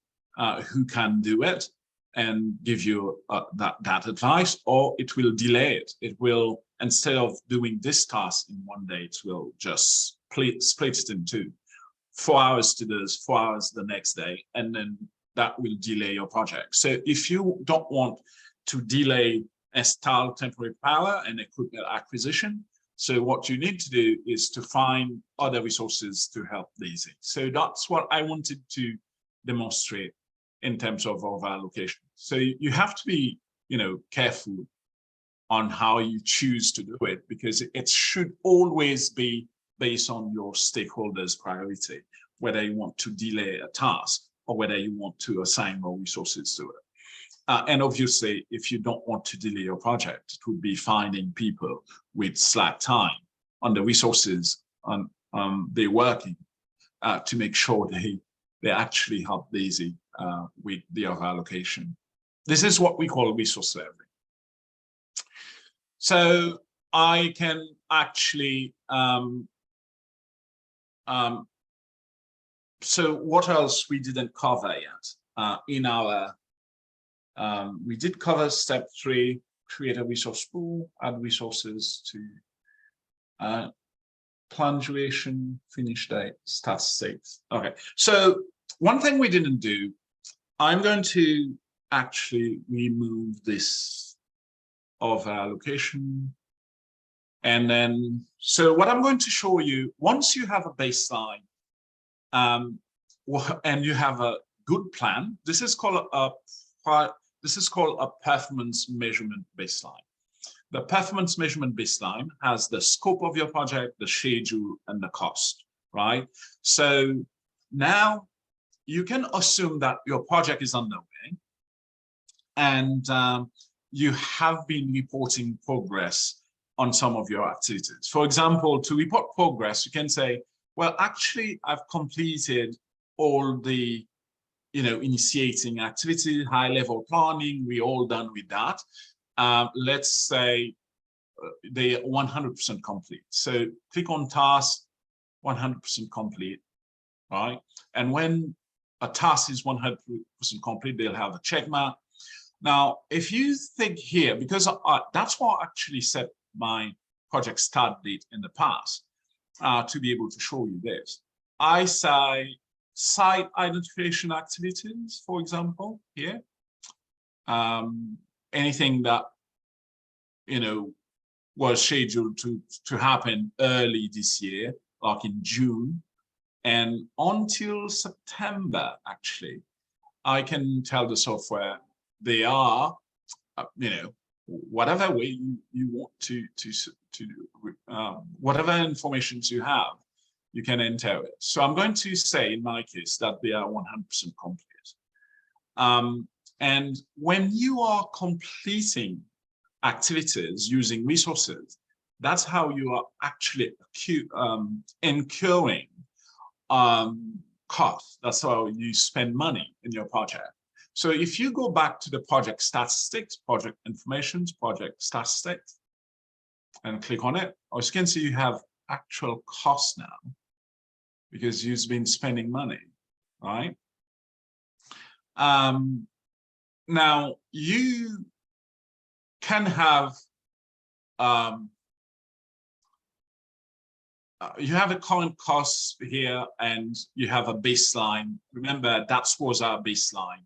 who can do it and give you that advice, or it will delay it. It will, instead of doing this task in one day, it will just split it in 2. 4 hours to this, 4 hours the next day, and then that will delay your project. So if you don't want to delay install temporary power and equipment acquisition, so what you need to do is to find other resources to help Daisy. So that's what I wanted to demonstrate in terms of allocation. So you have to be, careful on how you choose to do it, because it should always be based on your stakeholders' priority, whether you want to delay a task or whether you want to assign more resources to it. And obviously, if you don't want to delay your project, it would be finding people with slack time on the resources they're working to make sure they actually help Daisy with the allocation. This is what we call resource leveling. So I can actually so what else we didn't cover yet in our, we did cover step 3, create a resource pool, add resources to plan duration, finish date, start state. Okay, so one thing we didn't do, I'm going to actually remove this of our location. And then, so what I'm going to show you, once you have a baseline, and you have a good plan, this is called a performance measurement baseline. The performance measurement baseline has the scope of your project, the schedule, and the cost, right? So now you can assume that your project is underway and you have been reporting progress on some of your activities. For example, to report progress, you can say, well, actually, I've completed all the initiating activity, high-level planning, we're all done with that. Let's say they are 100% complete. So click on task, 100% complete, right? And when a task is 100% complete, they'll have a check mark. Now, if you think here, because that's what I actually set my project start date in the past to be able to show you this. I say site identification activities, for example, here. Anything that was scheduled to happen early this year, like in June, and until September, actually, I can tell the software they are, whatever way you want to whatever information you have, you can enter it. So I'm going to say in my case that they are 100% complete. And when you are completing activities using resources, that's how you are actually incurring costs. That's how you spend money in your project. So if you go back to the project statistics, project information, project statistics, and click on it, as you can see, you have actual costs now because you've been spending money, right? Now you can have you have a current cost here and you have a baseline. Remember, that was our baseline.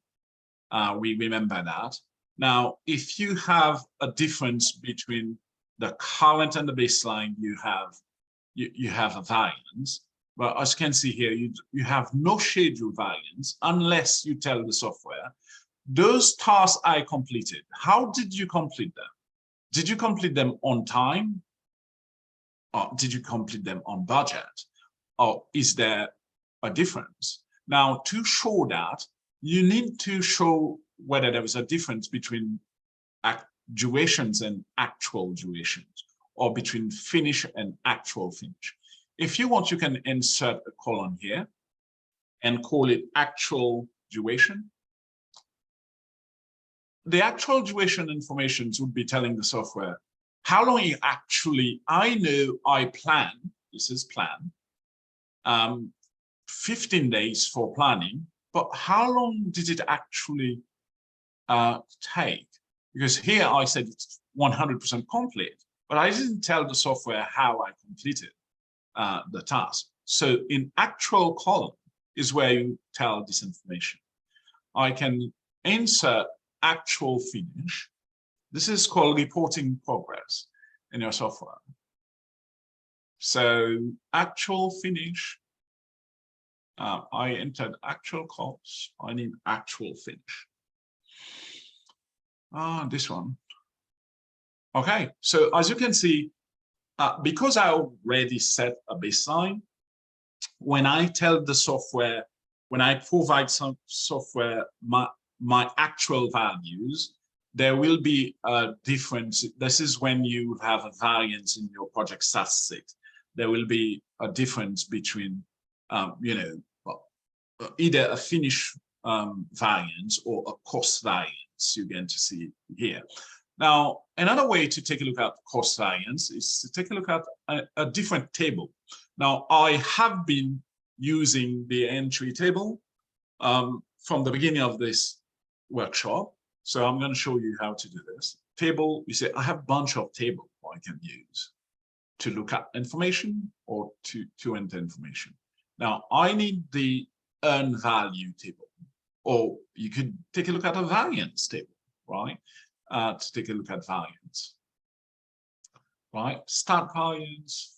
We remember that. Now, if you have a difference between the current and the baseline, you have a variance. But as you can see here, you have no schedule variance unless you tell the software, those tasks I completed, how did you complete them? Did you complete them on time? Or did you complete them on budget? Or is there a difference? Now, to show that, you need to show whether there was a difference between durations and actual durations, or between finish and actual finish. If you want, you can insert a column here and call it actual duration. The actual duration information would be telling the software how long you actually, I know I plan, this is plan, 15 days for planning, but how long did it actually take? Because here I said it's 100% complete, but I didn't tell the software how I completed the task. So in actual column is where you tell this information. I can insert actual finish. This is called reporting progress in your software. So actual finish, I entered actual costs. I need actual finish. This one. Okay, so as you can see, because I already set a baseline, when I tell the software, when I provide some software my actual values, there will be a difference. This is when you have a variance in your project statistics. There will be a difference between, either a finish variance or a cost variance you're going to see here. Now, another way to take a look at cost variance is to take a look at a different table. Now, I have been using the entry table from the beginning of this workshop. So I'm going to show you how to do this. Table, you say, I have a bunch of tables I can use to look at information or to enter information. Now, I need the earn value table, or you could take a look at a variance table, right? To take a look at variance, right? Start variance,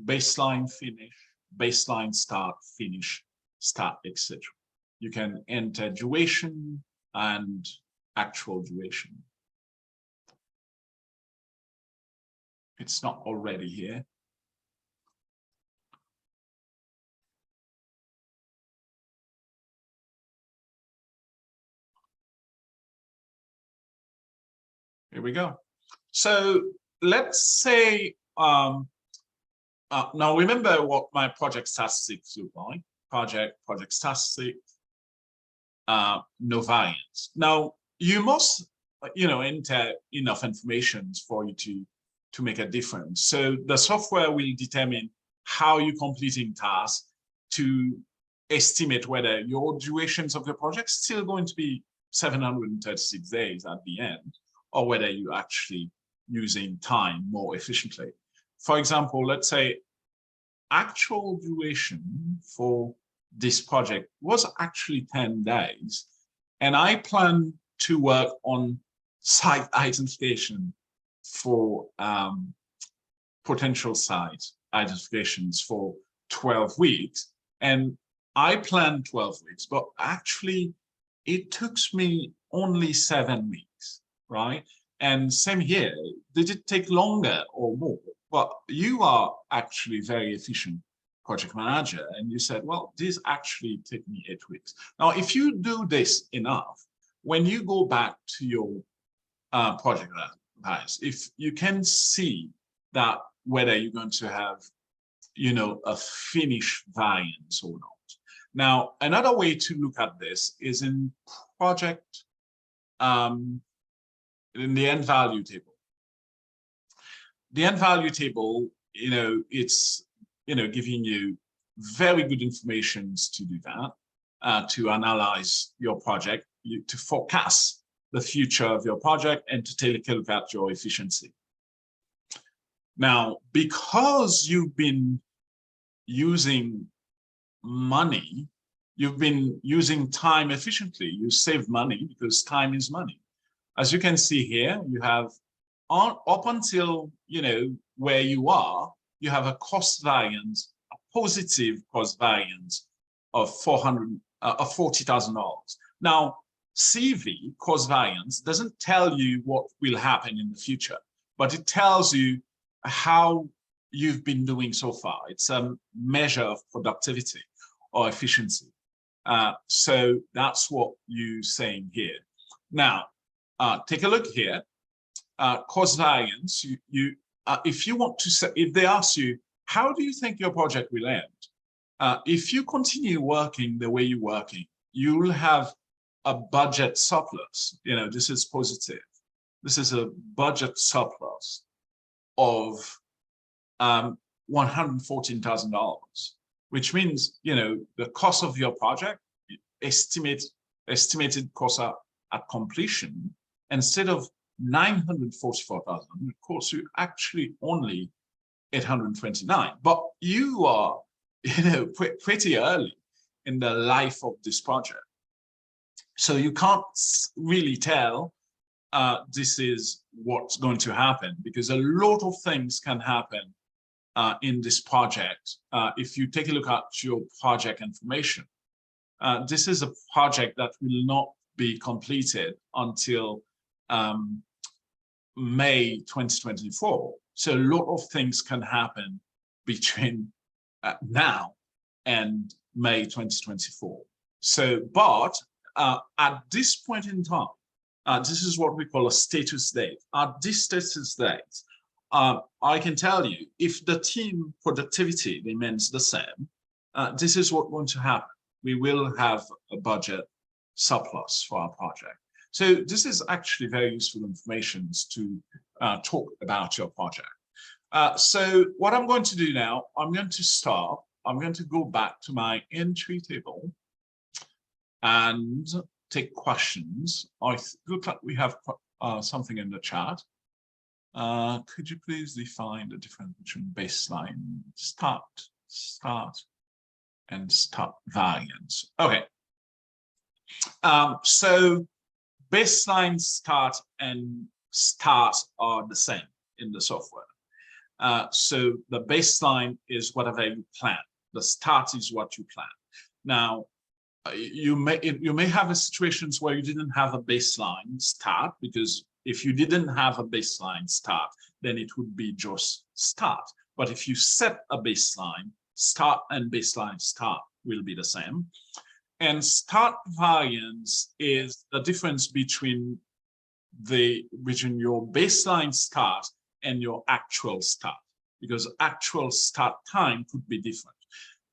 baseline finish, baseline start, finish, start, etc. You can enter duration and actual duration. It's not already here. Here we go. So let's say, now remember what my project statistics look like. Project statistics, no variance. Now you must, enter enough information for you to make a difference. So the software will determine how you're completing tasks to estimate whether your durations of your project still going to be 736 days at the end, or whether you're actually using time more efficiently. For example, let's say actual duration for this project was actually 10 days, and I plan to work on site identification for potential site identifications for 12 weeks. And I planned 12 weeks, but actually it took me only 7 weeks, right? And same here, did it take longer or more? Well, you are actually very efficient project manager, and you said, well, this actually took me 8 weeks. Now, if you do this enough, when you go back to your project guys, if you can see that whether you're going to have, a finish variance or not. Now, another way to look at this is in project, in the end value table. The end value table, it's, giving you very good information to do that, to analyze your project, to forecast the future of your project, and to take a look at your efficiency. Now, because you've been using money, you've been using time efficiently, you save money because time is money. As you can see here, you have up until, where you are, you have a cost variance, a positive cost variance of $40,000. Now, CV, cost variance, doesn't tell you what will happen in the future, but it tells you how you've been doing so far. It's a measure of productivity or efficiency. So that's what you're saying here. Now, take a look here. Cost variance, if you want to say, if they ask you, how do you think your project will end? If you continue working the way you're working, you will have a budget surplus. This is positive. This is a budget surplus of $114,000, which means, the cost of your project, estimated cost at completion, instead of 944,000, it costs you actually only 829. But you are, pretty early in the life of this project. So you can't really tell this is what's going to happen, because a lot of things can happen in this project. If you take a look at your project information, this is a project that will not be completed until May 2024. So a lot of things can happen between now and May 2024. So, but at this point in time, this is what we call a status date. At this status date, I can tell you, if the team productivity remains the same, this is what's going to happen. We will have a budget surplus for our project. So this is actually very useful information to talk about your project. So what I'm going to do now, I'm going to go back to my entry table and take questions. Look like we have something in the chat. Could you please define the difference between baseline start and start variance? Okay. So baseline start and start are the same in the software. So the baseline is whatever you plan. The start is what you plan. Now, you may have situations where you didn't have a baseline start, because if you didn't have a baseline start, then it would be just start. But if you set a baseline, start and baseline start will be the same. And start variance is the difference between your baseline start and your actual start, because actual start time could be different.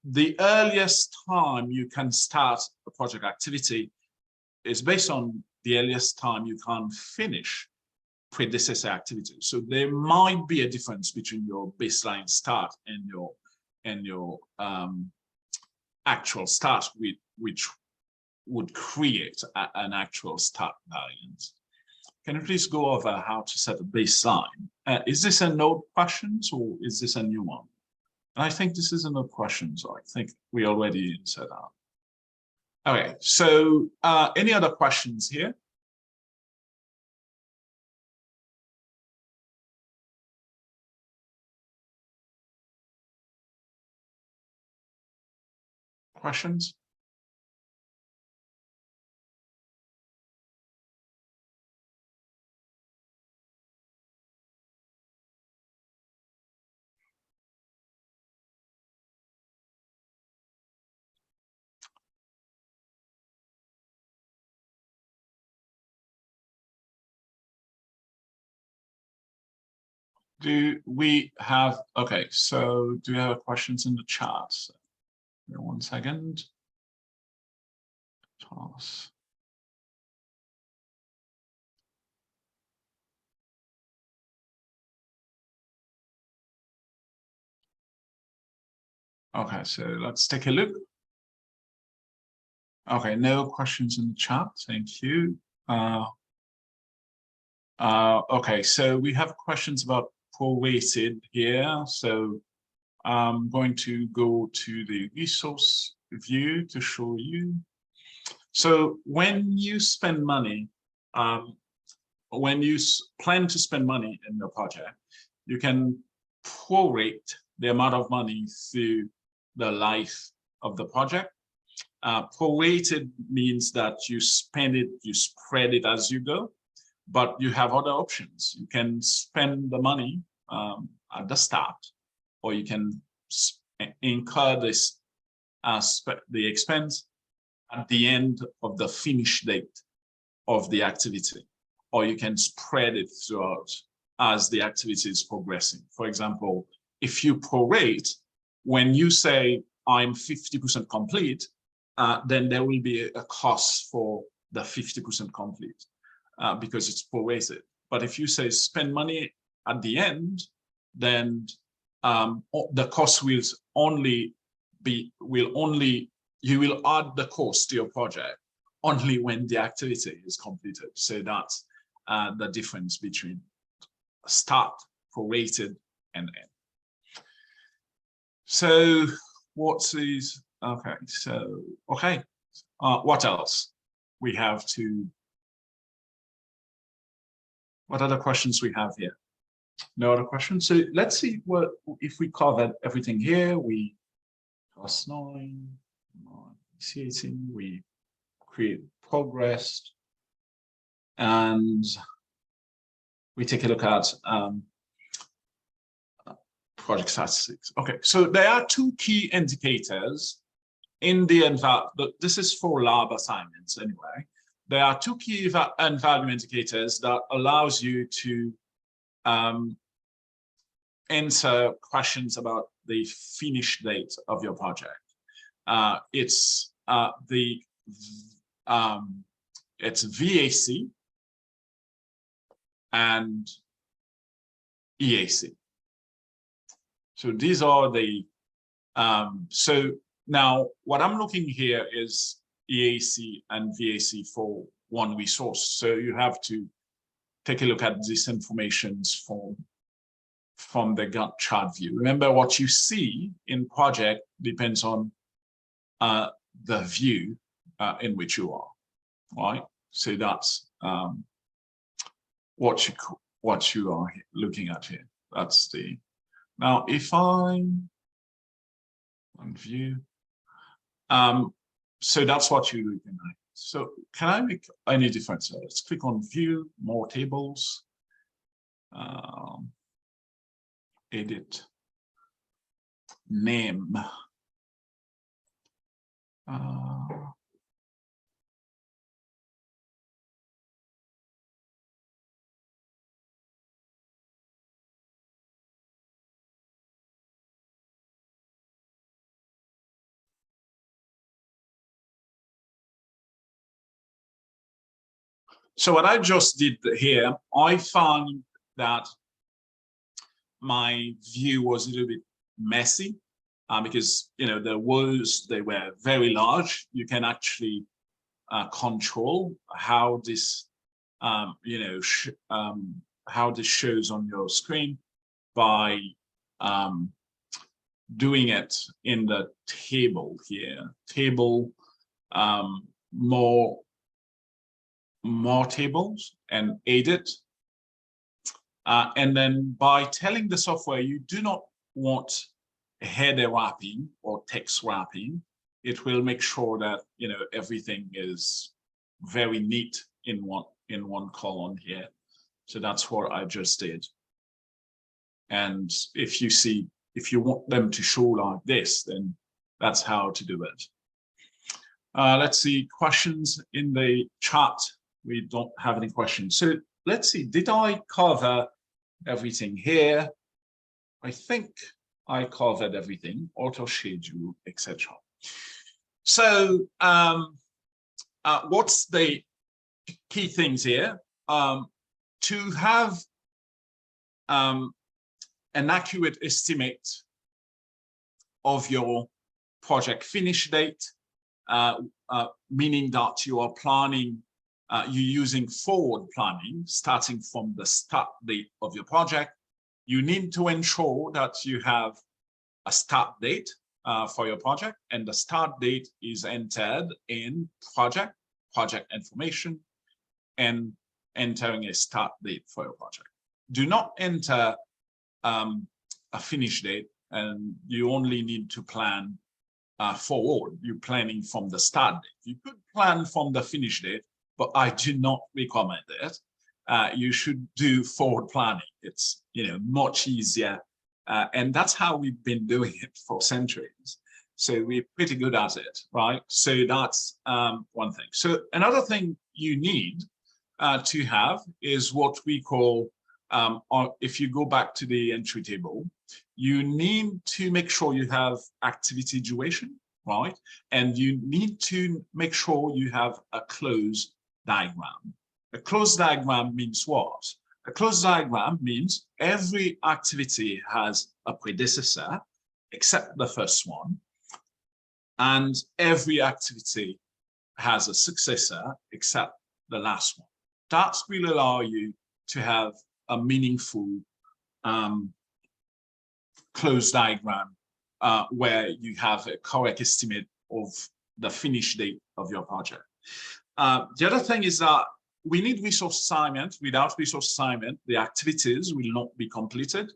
The earliest time you can start a project activity is based on the earliest time you can finish predecessor activity. So there might be a difference between your baseline start and your actual start, which would create an actual start variance. Can you please go over how to set a baseline? Is this a node questions or is this a new one? And I think this is a node question, so I think we already set up. Okay, so any other questions here? Questions? Do we have, okay, so do you have questions in the chat? Here, 1 second. Toss. Okay, so let's take a look. Okay, no questions in the chat, thank you. Okay, so we have questions about prorated here. So I'm going to go to the resource view to show you. So when you spend money, when you plan to spend money in your project, you can prorate the amount of money through the life of the project. Prorated means that you spend it, you spread it as you go, but you have other options. You can spend the money at the start, or you can incur this the expense at the end of the finish date of the activity, or you can spread it throughout as the activity is progressing. For example, if you prorate, when you say I'm 50% complete, then there will be a cost for the 50% complete because it's prorated. But if you say spend money at the end, then the cost will only be, you will add the cost to your project only when the activity is completed. So that's the difference between start, prorated, and end. So what is, okay, so, okay, what else? We have to, what other questions we have here? No other questions? So let's see what, if we covered everything here, we plus 9, initiating, we create progress, and we take a look at project statistics. Okay, so there are 2 key indicators in the environment. This is for lab assignments anyway. There are 2 key value indicators that allows you to answer questions about the finish date of your project. It's it's VAC and EAC. So these are the, so now what I'm looking here is EAC and VAC for one resource. So you have to take a look at this information from the Gantt chart view. Remember, what you see in project depends on the view in which you are, right? So that's what you are looking at here. That's the, now if I, one view, so that's what you're looking at. So can I make any difference? Let's click on view, more tables, edit, name. So what I just did here, I found that my view was a little bit messy because, you know, the rows, they were very large. You can actually control how this, you know, how this shows on your screen by doing it in the table here. Table, more tables and edit. And then by telling the software you do not want header wrapping or text wrapping, it will make sure that, you know, everything is very neat in one column here. So that's what I just did. And if you see, if you want them to show like this, then that's how to do it. Let's see, questions in the chat. We don't have any questions. So let's see, did I cover everything here? I think I covered everything, auto schedule, etc. So what's the key things here? To have an accurate estimate of your project finish date, meaning that you are planning, you're using forward planning, starting from the start date of your project. You need to ensure that you have a start date for your project, and the start date is entered in project information, and entering a start date for your project. Do not enter a finish date, and you only need to plan forward. You're planning from the start date. You could plan from the finish date, but I do not recommend it. You should do forward planning. It's, you know, much easier, and that's how we've been doing it for centuries. So we're pretty good at it, right? So that's one thing. So another thing you need to have is what we call, or if you go back to the entry table, you need to make sure you have activity duration, right? And you need to make sure you have a close diagram. A close diagram means what? A close diagram means every activity has a predecessor, except the first one, and every activity has a successor, except the last one. That will allow you to have a meaningful close diagram where you have a correct estimate of the finish date of your project. The other thing is that we need resource assignment. Without resource assignment, the activities will not be completed,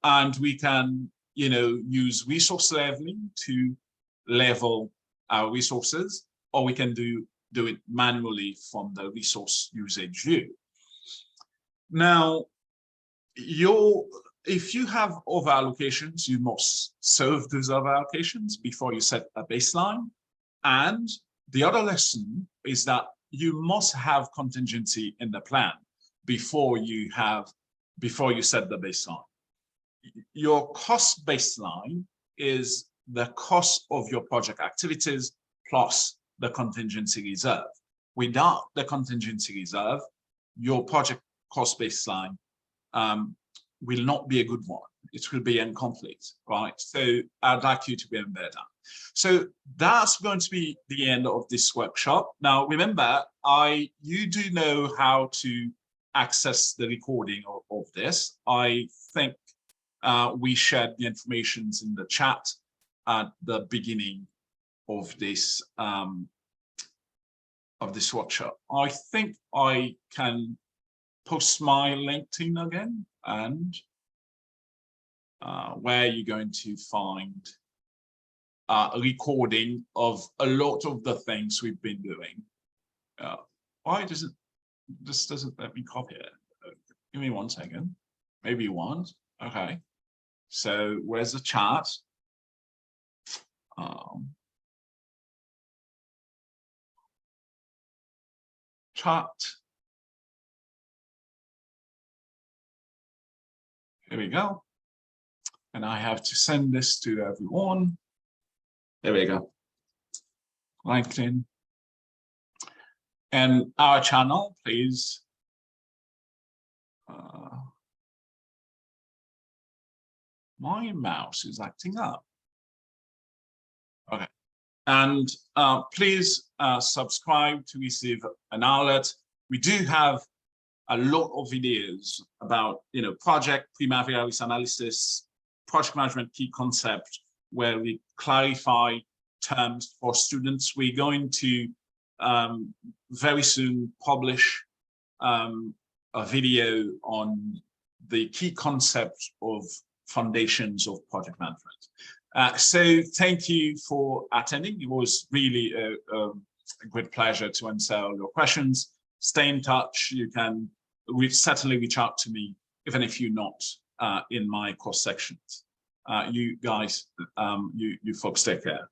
and we can, you know, use resource leveling to level our resources, or we can do it manually from the resource usage view. Now, if you have over allocations, you must serve those over allocations before you set a baseline. And the other lesson is that you must have contingency in the plan before you set the baseline. Your cost baseline is the cost of your project activities plus the contingency reserve. without the contingency reserve, your project cost baseline will not be a good one. It will be in conflict, right? So I'd like you to remember that. So that's going to be the end of this workshop. Now, remember, you do know how to access the recording of this. I think we shared the information in the chat at the beginning of this workshop. I think I can post my LinkedIn again, and where you're going to find a recording of a lot of the things we've been doing. Why does this doesn't let me copy it? Give me 1 second. Maybe you want. Okay. So where's the chat? Chat. Here we go. And I have to send this to everyone. There we go. LinkedIn. And our channel, please. My mouse is acting up. Okay. And please subscribe to receive an alert. We do have a lot of videos about, project primavera risk analysis, project management key concept, where we clarify terms for students. We're going to very soon publish a video on the key concepts of foundations of project management. So thank you for attending. It was really a great pleasure to answer all your questions. Stay in touch. You can certainly reach out to me, even if you're not in my course sections. You guys, you folks take care.